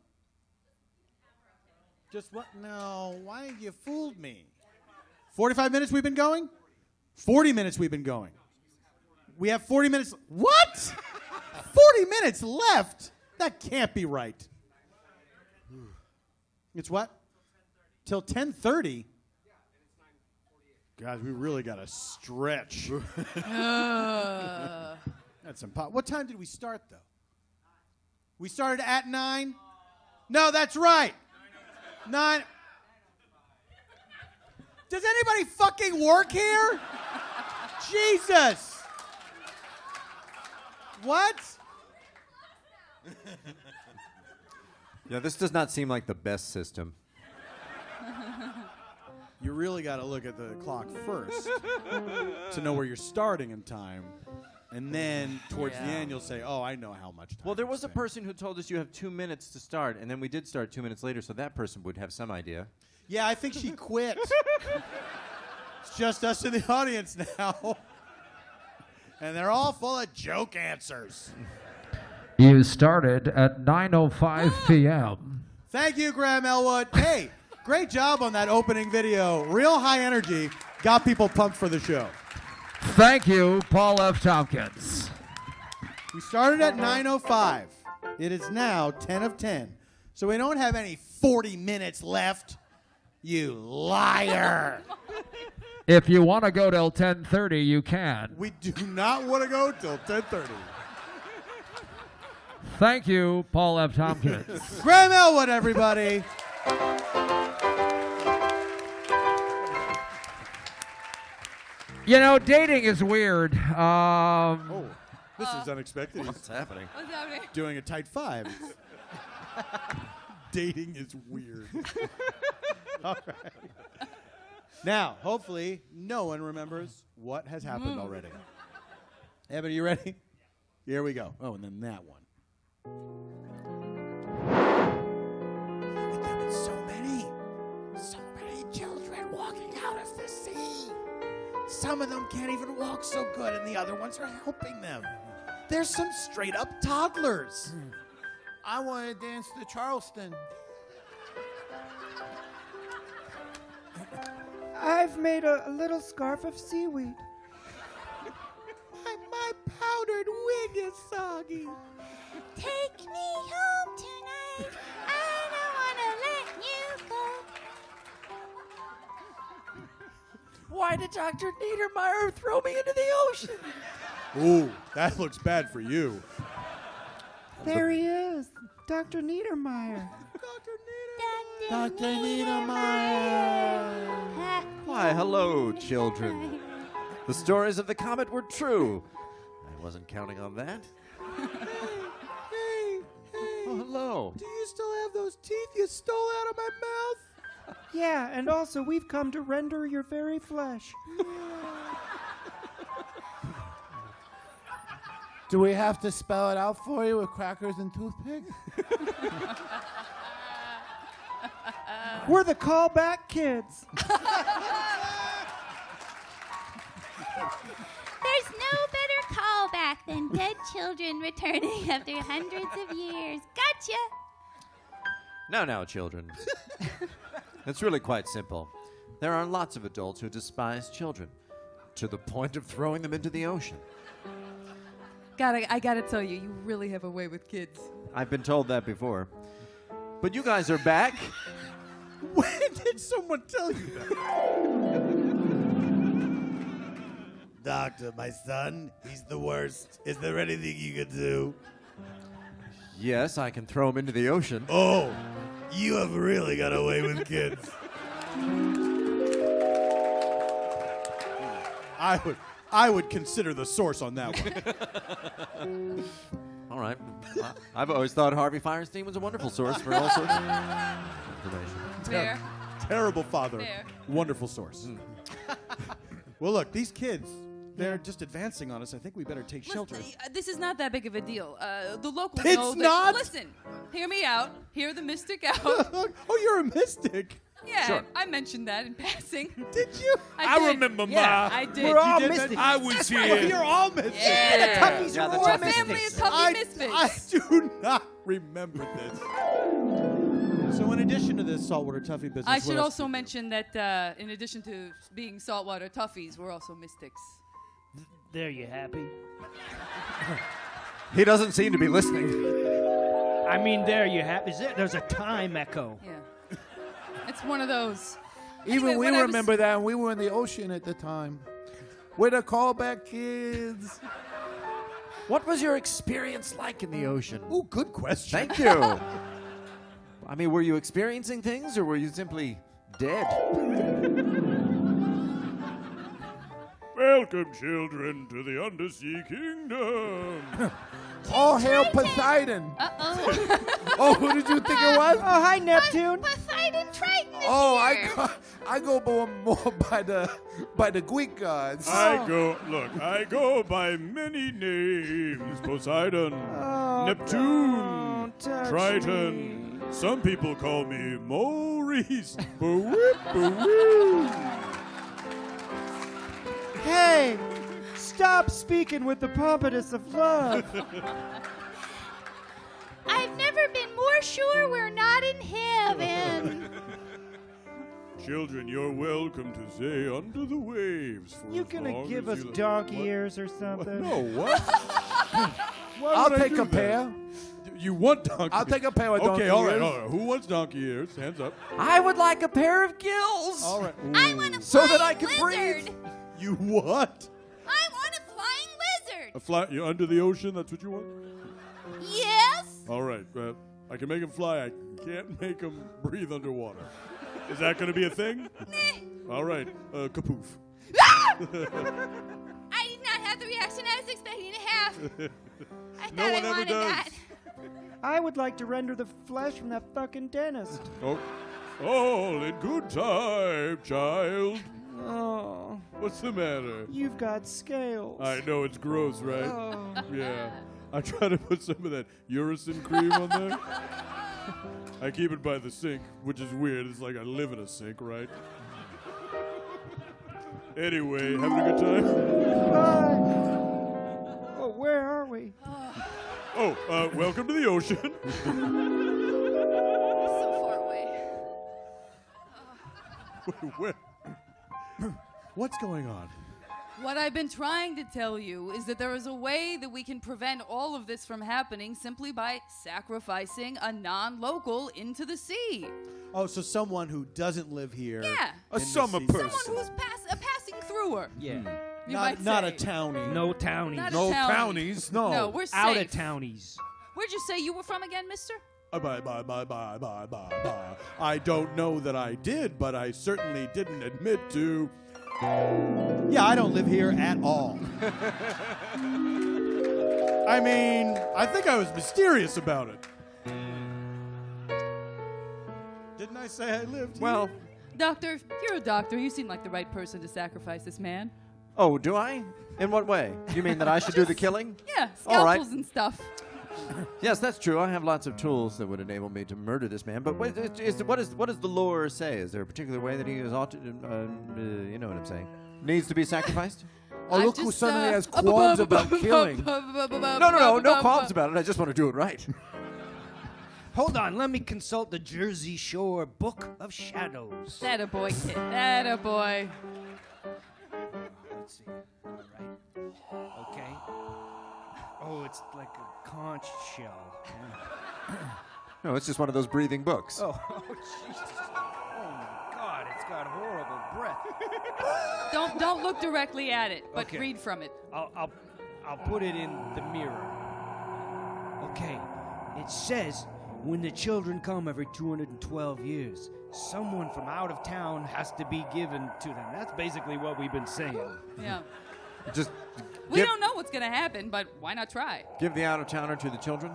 Just what? No. Why you fooled me? 45 minutes we've been going? 40 minutes we've been going. We have 40 minutes. What? 40 minutes left? That can't be right. It's what? Till 10:30? Guys, we really got to stretch. That's impossible. What time did we start, though? We started at 9? No, that's right. 9. Does anybody fucking work here? Jesus. What? Yeah, this does not seem like the best system. You really got to look at the clock first to know where you're starting in time. And then towards the end, you'll say, oh, I know how much time. Well, there was a spent. person who told us you have 2 minutes to start, and then we did start 2 minutes later, so that person would have some idea. Yeah, I think she quit. It's just us in the audience now. And they're all full of joke answers. You started at 9:05 p.m. Thank you, Graham Elwood. Hey, great job on that opening video. Real high energy. Got people pumped for the show. Thank you, Paul F. Tompkins. We started at 9:05. It is now 10 of 10. So we don't have any 40 minutes left. You liar. If you want to go till 10:30, you can. We do not want to go till 10:30. Thank you, Paul F. Tompkins. Graham Elwood, everybody. You know, dating is weird. Oh, this is unexpected. What's happening? What's happening? Doing a tight 5. Dating is weird. All right. Now, hopefully, no one remembers what has happened already. Evan, are you ready? Here we go. Oh, and then that one. Look at them, it's so many children walking out of the sea. Some of them can't even walk so good, and the other ones are helping them. There's some straight up toddlers. I want to dance the Charleston. I've made a little scarf of seaweed. My powdered wig is soggy. Take me home tonight. I don't want to let you go. Why did Dr. Niedermeyer throw me into the ocean? Ooh, that looks bad for you. There he is, Dr. Niedermeyer. Dr. Niedermeyer. Why, hello, children. The stories of the comet were true. I wasn't counting on that. Hey, Oh, hello. do you still have those teeth you stole out of my mouth? Yeah, and also we've come to render your very flesh. Do we have to spell it out for you with crackers and toothpicks? We're the callback kids. There's no better callback than dead children returning after hundreds of years. Gotcha! Now, children. It's really quite simple. There are lots of adults who despise children to the point of throwing them into the ocean. God, I gotta tell you, you really have a way with kids. I've been told that before. But you guys are back. When did someone tell you that? Doctor, my son, he's the worst. Is there anything you can do? Yes, I can throw him into the ocean. Oh, you have really got away with kids. I would consider the source on that one. All right. I've always thought Harvey Fierstein was a wonderful source for all sorts of information. Fair. terrible father. Fair. Wonderful source. Well, look, these kids, they're just advancing on us. I think we better take shelter. This is not that big of a deal. The locals It's know that. not? Listen, hear me out. Hear the mystic out. Oh, you're a mystic. Yeah, Sure. I mentioned that in passing. Did you? I did. remember Yeah. I did. We're all did mystics. I was Oh, here. you're all mystics. Yeah, the Tuffys Yeah, are the all Tuffys. Our family mystics. is Tuffy Misfits. I do not remember this. So in addition to this saltwater tuffy business, I what should else also do you do? mention that in addition to being saltwater toughies, we're also mystics. There, you happy? He doesn't seem to be listening. I mean, there you happy? There's a time echo. Yeah. It's one of those. Even Anyway, we what I was- remember that, and we were in the ocean at the time. We're the callback kids. What was your experience like in the ocean? Ooh, good question. Thank you. I mean, were you experiencing things, or were you simply dead? Welcome, children, to the Undersea Kingdom. All hail Poseidon. Uh-oh. Oh, who did you think it was? Oh, hi, Neptune. Poseidon Triton is Oh, here. I go more by the Greek gods. I go by many names. Poseidon, Oh, Neptune, don't touch Triton. me. Some people call me Maurice. Boo-whoop, boo-whoop. Hey, stop speaking with the pompous of love. I've never been more sure we're not in heaven. Children, you're welcome to stay under the waves for You as gonna long give as us you like. donkey What? ears or something? No, what? Why I'll would I take do a that? pair. You want donkey? I'll take a pair of donkey Okay, all right, ears. all right. Who wants donkey ears? Hands up. I would like a pair of gills. All right. I want a So flying that I can lizard. breathe. You what? I want a flying lizard. A fly? You're under the ocean. That's what you want. Yes. All right. I can make him fly. I can't make him breathe underwater. Is that going to be a thing? All right. Kapoof. I did not have the reaction I was expecting to have. I thought No I one ever wanted does. that. I would like to render the flesh from that fucking dentist. Oh. All in good time, child. Oh, What's the matter? you've got scales. I know it's gross, right? Oh. Yeah. I try to put some of that uracil cream on there. I keep it by the sink, which is weird. It's like I live in a sink, right? Anyway, having a good time? Bye. Oh, where are we? Oh, welcome to the ocean. So far away. Where? What's going on? What I've been trying to tell you is that there is a way that we can prevent all of this from happening simply by sacrificing a non-local into the sea. Oh, so someone who doesn't live here. Yeah. in the summer sea- person. Someone who's passing through her. Yeah. You might Not say. a townie. No townies. Not No a townie. townies, no. No, we're Out safe. of townies. Where'd you say you were from again, mister? Bye. I don't know that I did, but I certainly didn't admit to. Yeah, I don't live here at all. I mean, I think I was mysterious about it. Didn't I say I lived here? Well, Doctor, you're a doctor. You seem like the right person to sacrifice this man. oh, do I? In what way? You mean that I should do the killing? Yeah, All right. scalpels and stuff. Yes, that's true. I have lots of tools that would enable me to murder this man. But what does the lore say? Is there a particular way that he is ought to, you know what I'm saying? Needs to be sacrificed? Oh, look who suddenly has qualms about killing. No qualms about it. I just want to do it right. Hold on, let me consult the Jersey Shore Book of Shadows. That a boy, kid. That a boy. Let's see. All right. Okay. Oh, it's like a conch shell. No, it's just one of those breathing books. Oh, Jesus. Oh, my God, it's got horrible breath. Don't look directly at it, but Okay. read from it. I'll put it in the mirror. Okay. It says, when the children come every 212 years, someone from out of town has to be given to them. That's basically what we've been saying. Yeah. Just We don't know what's gonna happen, but why not try? give the out-of-towner to the children.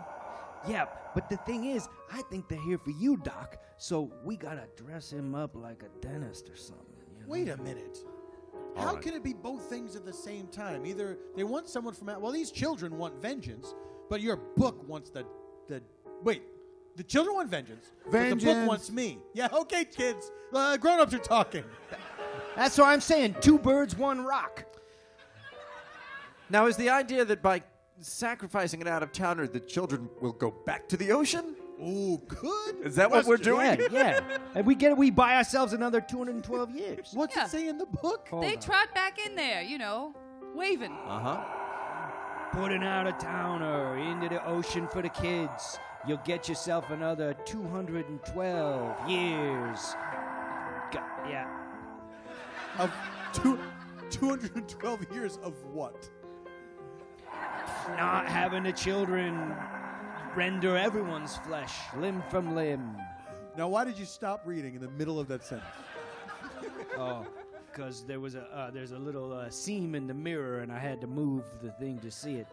Yeah, but the thing is, I think they're here for you, Doc. So we gotta dress him up like a dentist or something. You know? Wait a minute. How can it be both things at the same time? Either they want someone from well, these children want vengeance, but your book wants the wait. The children want vengeance. But the book wants me. Yeah, okay, kids. Grown-ups are talking. That's what I'm saying. 2 birds, 1 rock. Now, is the idea that by sacrificing an out-of-towner, the children will go back to the ocean? Ooh, good. Is that what we're doing? Yeah. And we buy ourselves another 212 years. What's it say in the book? They trot back in there, you know, waving. Uh-huh. Put an out-of-towner into the ocean for the kids. You'll get yourself another 212 years. Yeah. Of 212 years of what? Not having the children render everyone's flesh limb from limb. Now, why did you stop reading in the middle of that sentence? Oh, because there's a little seam in the mirror, and I had to move the thing to see it.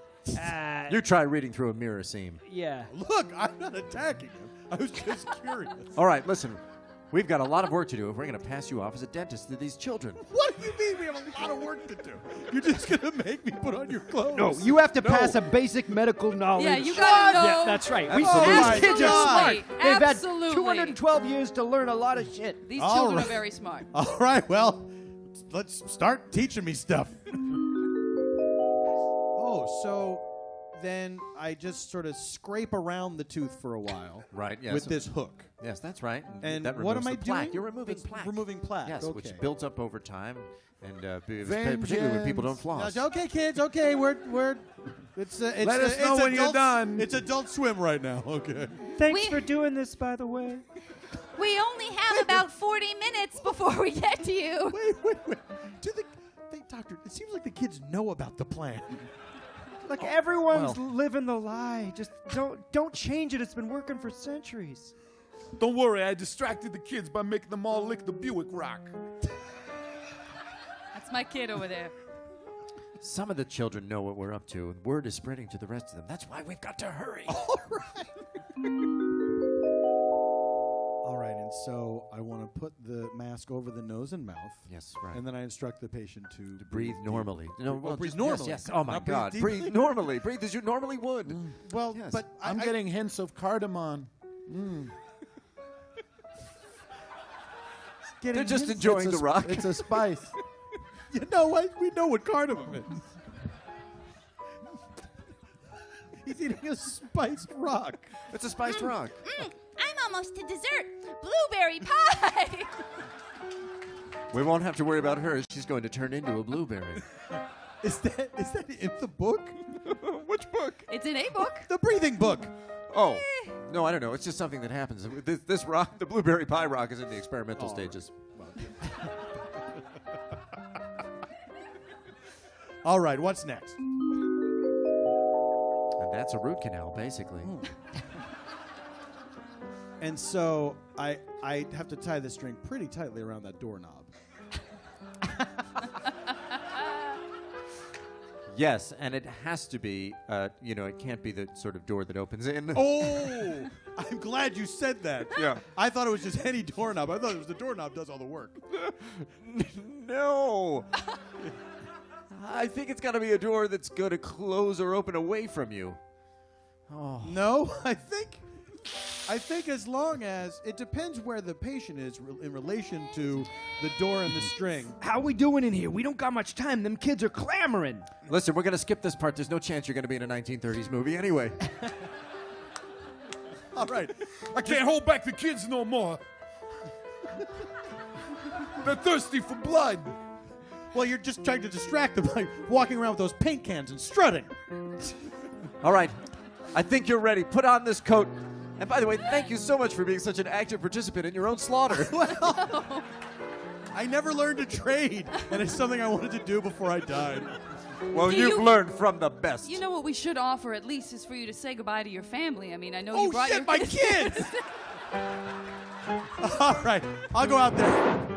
You try reading through a mirror seam. Yeah. Look, I'm not attacking him. I was just curious. All right, listen. We've got a lot of work to do if we're going to pass you off as a dentist to these children. What do you mean we have a lot of work to do? You're just going to make me put on your clothes? No, you have to pass a basic medical knowledge. Yeah, you gotta know. Yeah, that's right. These kids are smart. They've had Absolutely. 212 years to learn a lot of shit. These All children right. are very smart. All right, well, let's start teaching me stuff. Oh, so then I just sort of scrape around the tooth for a while. Right, yes. With this hook. Yes, that's right. And that what am I removes the plaque. doing? You're removing It's plaque. removing plaque. Yes, okay. which builds up over time, and particularly when people don't floss. Now, okay, kids. Okay, we're. It's Let us know when you're done. It's Adult Swim right now. Okay. Thanks for doing this, by the way. We only have about 40 minutes before we get to you. Wait. Doctor, it seems like the kids know about the plan. Like everyone's living the lie. Just don't change it. It's been working for centuries. Don't worry, I distracted the kids by making them all lick the Buick rock. That's my kid over there. Some of the children know what we're up to, and word is spreading to the rest of them. That's why we've got to hurry. All right, and so I want to put the mask over the nose and mouth. Yes, right. And then I instruct the patient to breathe normally. No, well, breathe just- normally. Yes, yes. Oh, my Not breathe God. deeply. Breathe normally. Breathe as you normally would. Well, Yes. but I'm getting hints of cardamom. They're just enjoying the rock. It's a spice. You know what? We know what cardamom is. He's eating a spiced rock. It's a spiced rock. I'm almost to dessert. Blueberry pie. We won't have to worry about her. She's going to turn into a blueberry. Is that in the book? Which book? It's in a book. The breathing book. Oh, no, I don't know. It's just something that happens. This rock, the blueberry pie rock, is in the experimental stages. All right, what's next? And that's a root canal, basically. And so I have to tie this string pretty tightly around that doorknob. Yes, and it has to be, it can't be the sort of door that opens in. Oh, I'm glad you said that. Yeah. I thought it was just any doorknob. I thought it was the doorknob does all the work. No. I think it's got to be a door that's going to close or open away from you. Oh. No, I think as long as it depends where the patient is in relation to the door and the string. How we doing in here? We don't got much time. Them kids are clamoring. Listen, we're going to skip this part. There's no chance you're going to be in a 1930s movie anyway. All right. I can't hold back the kids no more. They're thirsty for blood. Well, you're just trying to distract them by walking around with those paint cans and strutting. All right. I think you're ready. Put on this coat. And by the way, thank you so much for being such an active participant in your own slaughter. Well, I never learned a trade, and it's something I wanted to do before I died. Well, you've learned from the best. You know what we should offer at least is for you to say goodbye to your family. I mean, I know Oh, you brought shit, your my kids! All right, I'll go out there.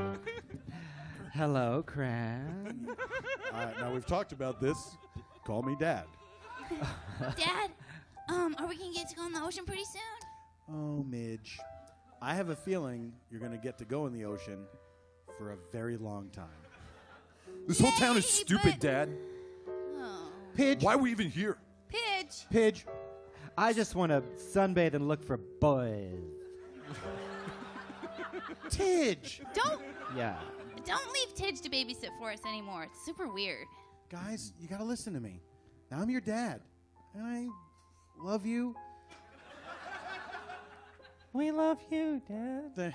Hello, Cran. Now, we've talked about this. Call me Dad. Dad, Are we gonna get to go in the ocean pretty soon? Oh, Midge. I have a feeling you're going to get to go in the ocean for a very long time. This whole town is Yay, stupid, but- Dad. Oh. Pidge. Why are we even here? Pidge. Pidge. I just want to sunbathe and look for boys. Tidge. Don't Yeah. leave Tidge to babysit for us anymore. It's super weird. Guys, you got to listen to me. Now, I'm your dad, and I love you. We love you, Dad.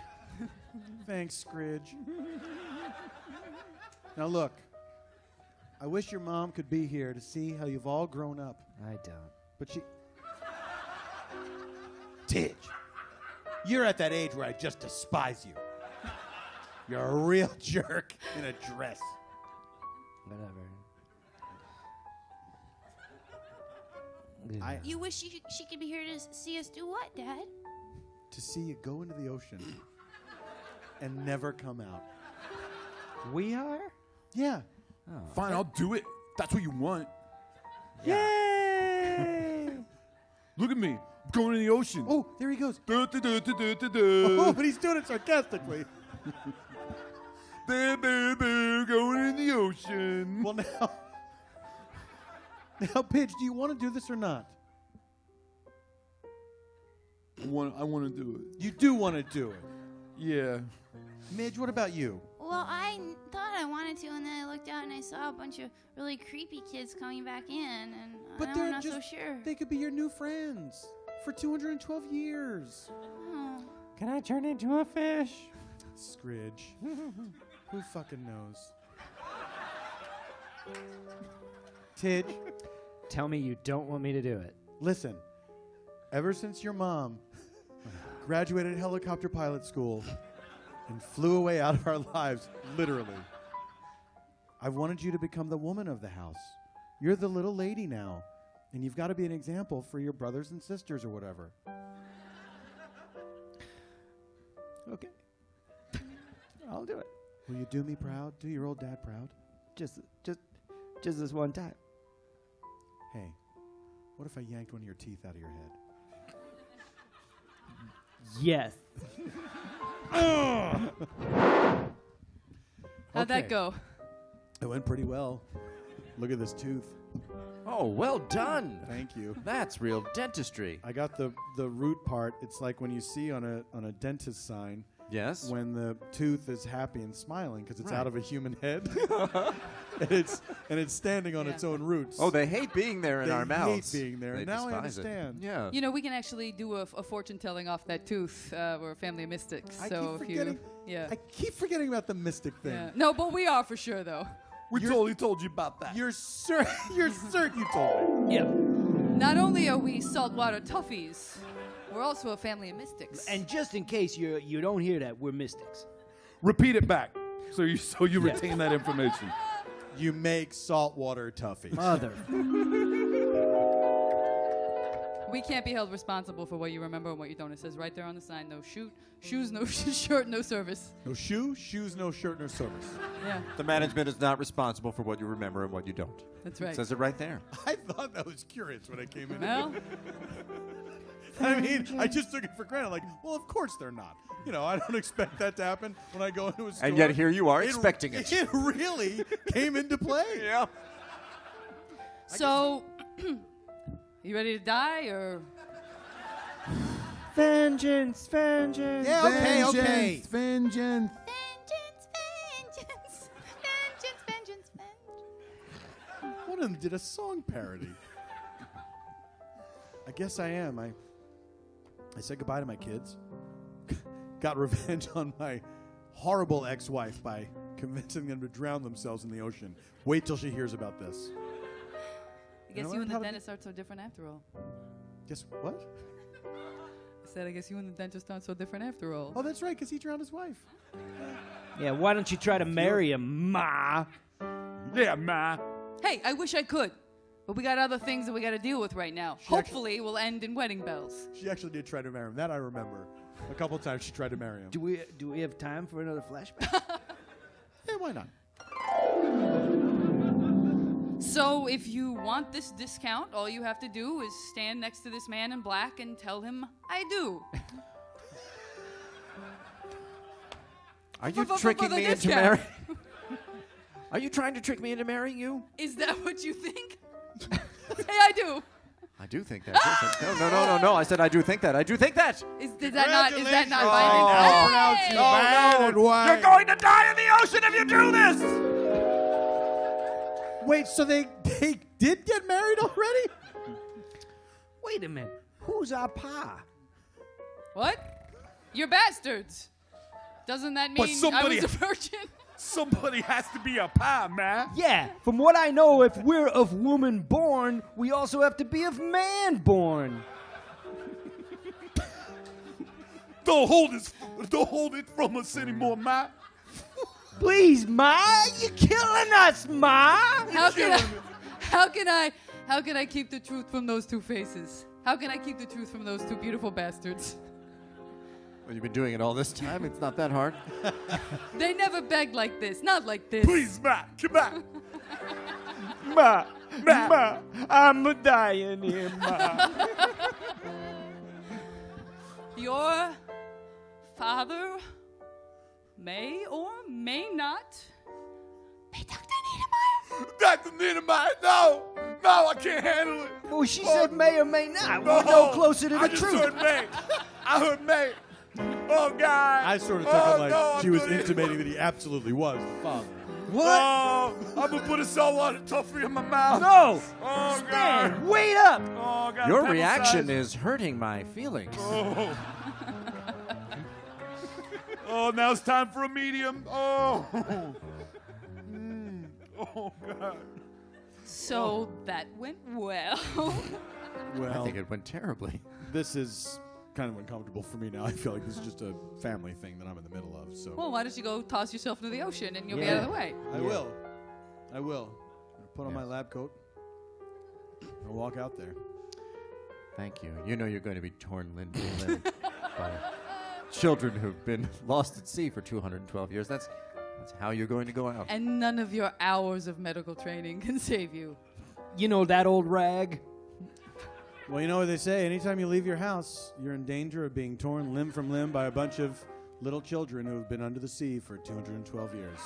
Thanks, Scridge. Now, look. I wish your mom could be here to see how you've all grown up. I don't. But she... Tidge, you're at that age where I just despise you. You're a real jerk in a dress. Whatever. You wish she could be here to see us do what, Dad? To see you go into the ocean and never come out. We are? Yeah. Oh. Fine, I'll do it. That's what you want. Yay! Look at me. I'm going in the ocean. Oh, there he goes. Du, du, du, du, du, du, du. Oh, but he's doing it sarcastically. Going in the ocean. Well, now, Pidge, do you want to do this or not? I want to do it. You do want to do it. Yeah. Midge, what about you? Well, I thought I wanted to, and then I looked out and I saw a bunch of really creepy kids coming back in, and But I'm they're not so just, sure. They could be your new friends for 212 years. Oh. Can I turn into a fish? Scridge. Who fucking knows? Tidge, Tell me you don't want me to do it. listen. Ever since your mom graduated helicopter pilot school and flew away out of our lives, literally, I've wanted you to become the woman of the house. You're the little lady now, and you've got to be an example for your brothers and sisters or whatever. Okay. I'll do it. Will you do me proud? Do your old dad proud? Just this one time. Hey, what if I yanked one of your teeth out of your head? Yes. How'd that Okay. go? It went pretty well. Look at this tooth. Oh, well done. Thank you. That's real dentistry. I got the root part. It's like when you see on a dentist sign Yes. when the tooth is happy and smiling because it's Right. out of a human head. and it's standing on its own roots. Oh, they hate being there in They our mouths. hate being there. They Now I despise it. understand. Yeah. You know, we can actually do a fortune telling off that tooth. We're a family of mystics. I so keep if forgetting. you, yeah. I keep forgetting about the mystic thing. Yeah. No, but we are for sure, though. We totally told you about that. You're certain you told me. Yeah. Not only are we saltwater toughies, we're also a family of mystics. And just in case you don't hear that, we're mystics. Repeat it back so you retain that information. You make saltwater toughies. Mother. we can't be held responsible for what you remember and what you don't. It says right there on the sign, no shoes, no shirt, no service. No shoes, no shirt, no service. Yeah, The management is not responsible for what you remember and what you don't. that's right. It says it right there. I thought that was curious when I came in. Well, I mean, I just took it for granted. Like, well, of course they're not. You know, I don't expect that to happen when I go into a store. And yet here you are expecting it. It really came into play. Yeah. so, you ready to die, or? Vengeance, vengeance. Yeah, okay. Vengeance. Vengeance, vengeance, vengeance, vengeance, vengeance. One of them did a song parody. I guess I am. I said goodbye to my kids. Got revenge on my horrible ex-wife by convincing them to drown themselves in the ocean. Wait till she hears about this. I guess know you what? and How the to- dentist aren't so different after all. Guess what? I said, I guess you and the dentist aren't so different after all. Oh, that's right, because he drowned his wife. Yeah, why don't you try to marry him, Ma? Yeah, ma. Hey, I wish I could, but we got other things that we got to deal with right now. She Hopefully, we'll end in wedding bells. She actually did try to marry him. That I remember. A couple times she tried to marry him. Do we have time for another flashback? Yeah, why not? So So if you want this discount, all you have to do is stand next to this man in black and tell him, I do. Are you tricking me into marrying? Are you trying to trick me into marrying you? Is that what you think? Say I do. I do think that. No. I said I do think that. I do think that. Is that not binding? You're going to die in the ocean if you do this. Wait, so they did get married already? Wait a minute. Who's our pa? What? You're bastards. Doesn't that mean I was a virgin? Somebody has to be a pie, man. Yeah, from what I know, if we're of woman born, we also have to be of man born. Don't hold it from us anymore, Ma. Please, Ma, you're killing us, Ma. How can I keep the truth from those two faces? How can I keep the truth from those two beautiful bastards? Well, you've been doing it all this time. It's not that hard. They never begged like this. Not like this. Please, Ma, come back. Ma, I'm dying here, Ma. Your father may or may not be Dr. Niedermeyer. Dr. Niedermeyer, no, I can't handle it. Well, she said may or may not. We're no closer to the I just truth. heard may. I heard may. Oh, God. I sort of took it like she was intimating that he absolutely was the father. What? Oh, I'm going to put a saltwater tuffy in my mouth. No. Oh, Stan, God. wait up. Oh, God. Your reaction is hurting my feelings. Oh. Oh, now it's time for a medium. Oh. Oh, God. So that went well. Well, I think it went terribly. this is kind of uncomfortable for me now. I feel like this is just a family thing that I'm in the middle of. So Well, why don't you go toss yourself into the ocean and you'll be out of the way? I will. I'll put on my lab coat and walk out there. Thank you. You know you're going to be torn limb from limb by children who've been lost at sea for 212 years. That's how you're going to go out. And none of your hours of medical training can save you. You know that old rag? Well, you know what they say. Anytime you leave your house, you're in danger of being torn limb from limb by a bunch of little children who have been under the sea for 212 years.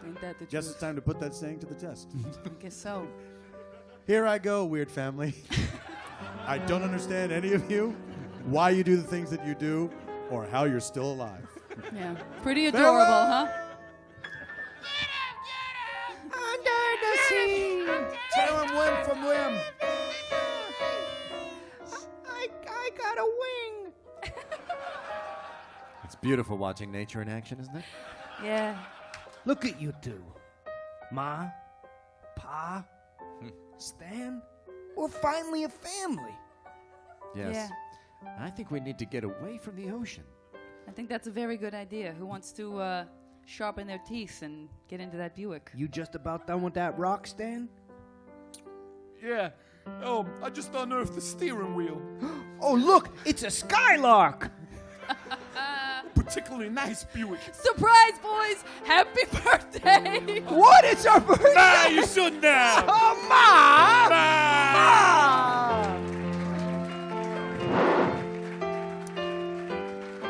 Ain't that the Guess truth? it's time to put that saying to the test. I guess so. Here I go, weird family. I don't understand any of you, why you do the things that you do, or how you're still alive. Yeah. Pretty adorable, huh? Under the sea. Tear him limb from limb. I got a wing. It's beautiful watching nature in action, isn't it? Yeah. Look at you two. Ma, Pa, Stan. We're finally a family. Yes. Yeah. I think we need to get away from the ocean. I think that's a very good idea. Who wants to sharpen their teeth and get into that Buick? You just about done with that rock, Stan? Yeah. Oh, I just unearthed the steering wheel. Oh, look, it's a Skylark. Particularly nice Buick. Surprise, boys! Happy birthday! What? It's our birthday? Nah, you shouldn't have. Oh, Ma!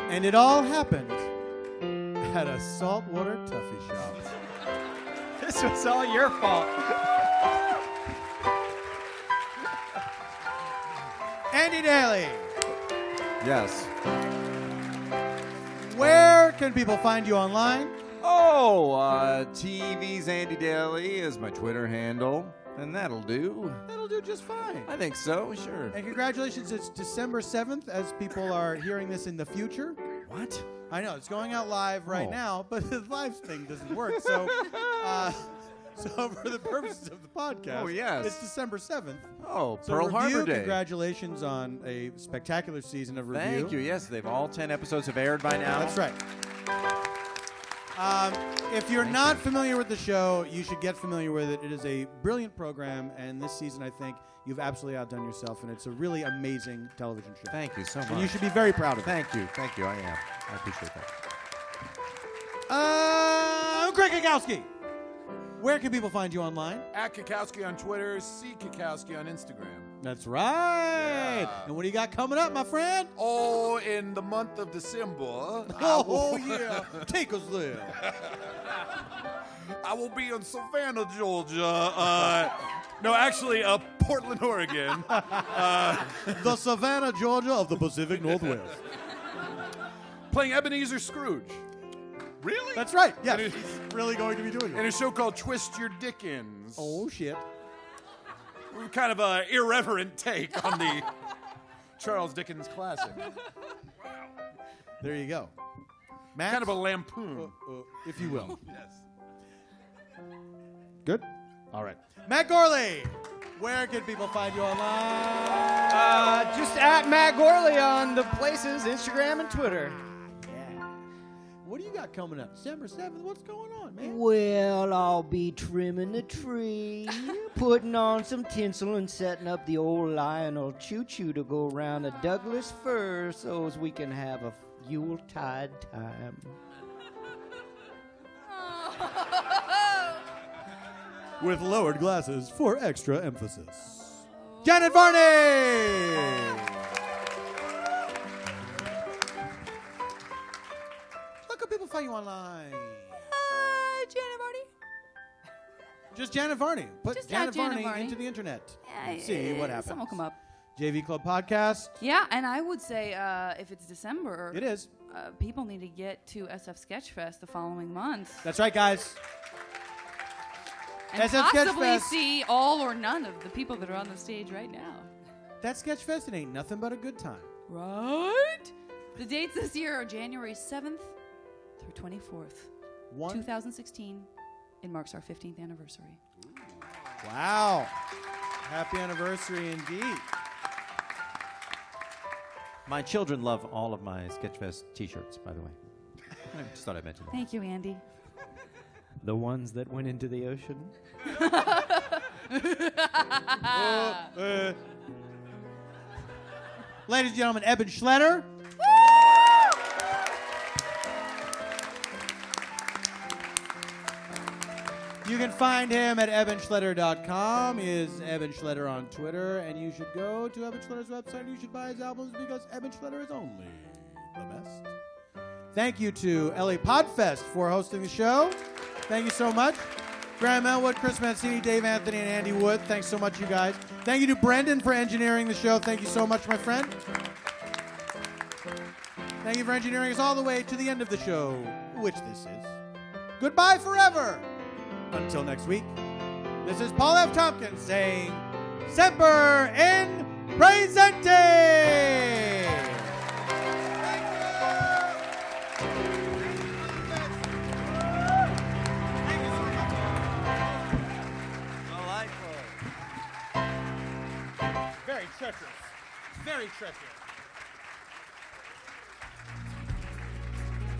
And it all happened at a Saltwater Tuffy Shoppe. This was all your fault. Andy Daly, Yes. where can people find you online? Oh, TV's Andy Daly is my Twitter handle, and that'll do. That'll do just fine. I think so, sure. And congratulations, it's December 7th as people are hearing this in the future. What? I know, it's going out live right Oh. now, but the live thing doesn't work. So, so for the purposes of the podcast, Oh, yes. it's December 7th. Oh, So Pearl review, Harbor Day. congratulations on a spectacular season of review. Thank you. Yes, they've all 10 episodes have aired by now. That's right. If you're not familiar with the show, you should get familiar with it. It is a brilliant program, and this season I think you've absolutely outdone yourself, and it's a really amazing television show. Thank you so much. And you should be very proud of it. Thank you. Thank you. I am. I appreciate that. I'm Greg Cackowski. Where can people find you online? At Cackowski on Twitter, C Cackowski on Instagram. That's right. Yeah. And what do you got coming up, my friend? Oh, in the month of December. Oh, yeah. Take us there. I will be in Savannah, Georgia. No, actually, Portland, Oregon. The Savannah, Georgia of the Pacific Northwest. Playing Ebenezer Scrooge. Really? That's right. Yeah, And he's really going to be doing In it. a show called Twist Your Dickens. Oh, shit. Kind of an irreverent take on the Charles Dickens classic. There you go. Matt? Kind of a lampoon. If you will. Yes. Good? All right. Matt Gourley, where can people find you online? Just at Matt Gourley on the places, Instagram and Twitter. What do you got coming up? December 7th? What's going on, man? Well, I'll be trimming the tree, putting on some tinsel and setting up the old Lionel choo-choo to go around the Douglas fir so as we can have a Yuletide time. With lowered glasses for extra emphasis. Janet Varney! How can people find you online? Janet Varney. Just Janet Varney. Put Just Janet add Janet Varney Varney. into the internet. Yeah, See what happens. Some will come up. JV Club Podcast. Yeah, and I would say if it's December, It is. People need to get to SF Sketchfest the following month That's right, guys. and SF possibly Sketchfest. see all or none of the people that are on the stage right now. That Sketchfest, it ain't nothing but a good time. Right? The dates this year are January 7th through 24th, 2016. It marks our 15th anniversary. Wow. Happy anniversary indeed. My children love all of my Sketchfest T-shirts, by the way. I just thought I'd mention that. Thank you, Andy. The ones that went into the ocean? Ladies and gentlemen, Eban Schletter. You can find him at ebanschletter.com. He is Eban Schletter on Twitter. And you should go to Eban Schletter's website. You should buy his albums because Eban Schletter is only the best. Thank you to LA Podfest for hosting the show. Thank you so much. Graham Elwood, Chris Mancini, Dave Anthony, and Andy Wood. Thanks so much, you guys. Thank you to Brendan for engineering the show. Thank you so much, my friend. Thank you for engineering us all the way to the end of the show, which this is. Goodbye forever. Until next week, this is Paul F. Tompkins saying, Semper in Presente! Very treacherous. Very treacherous.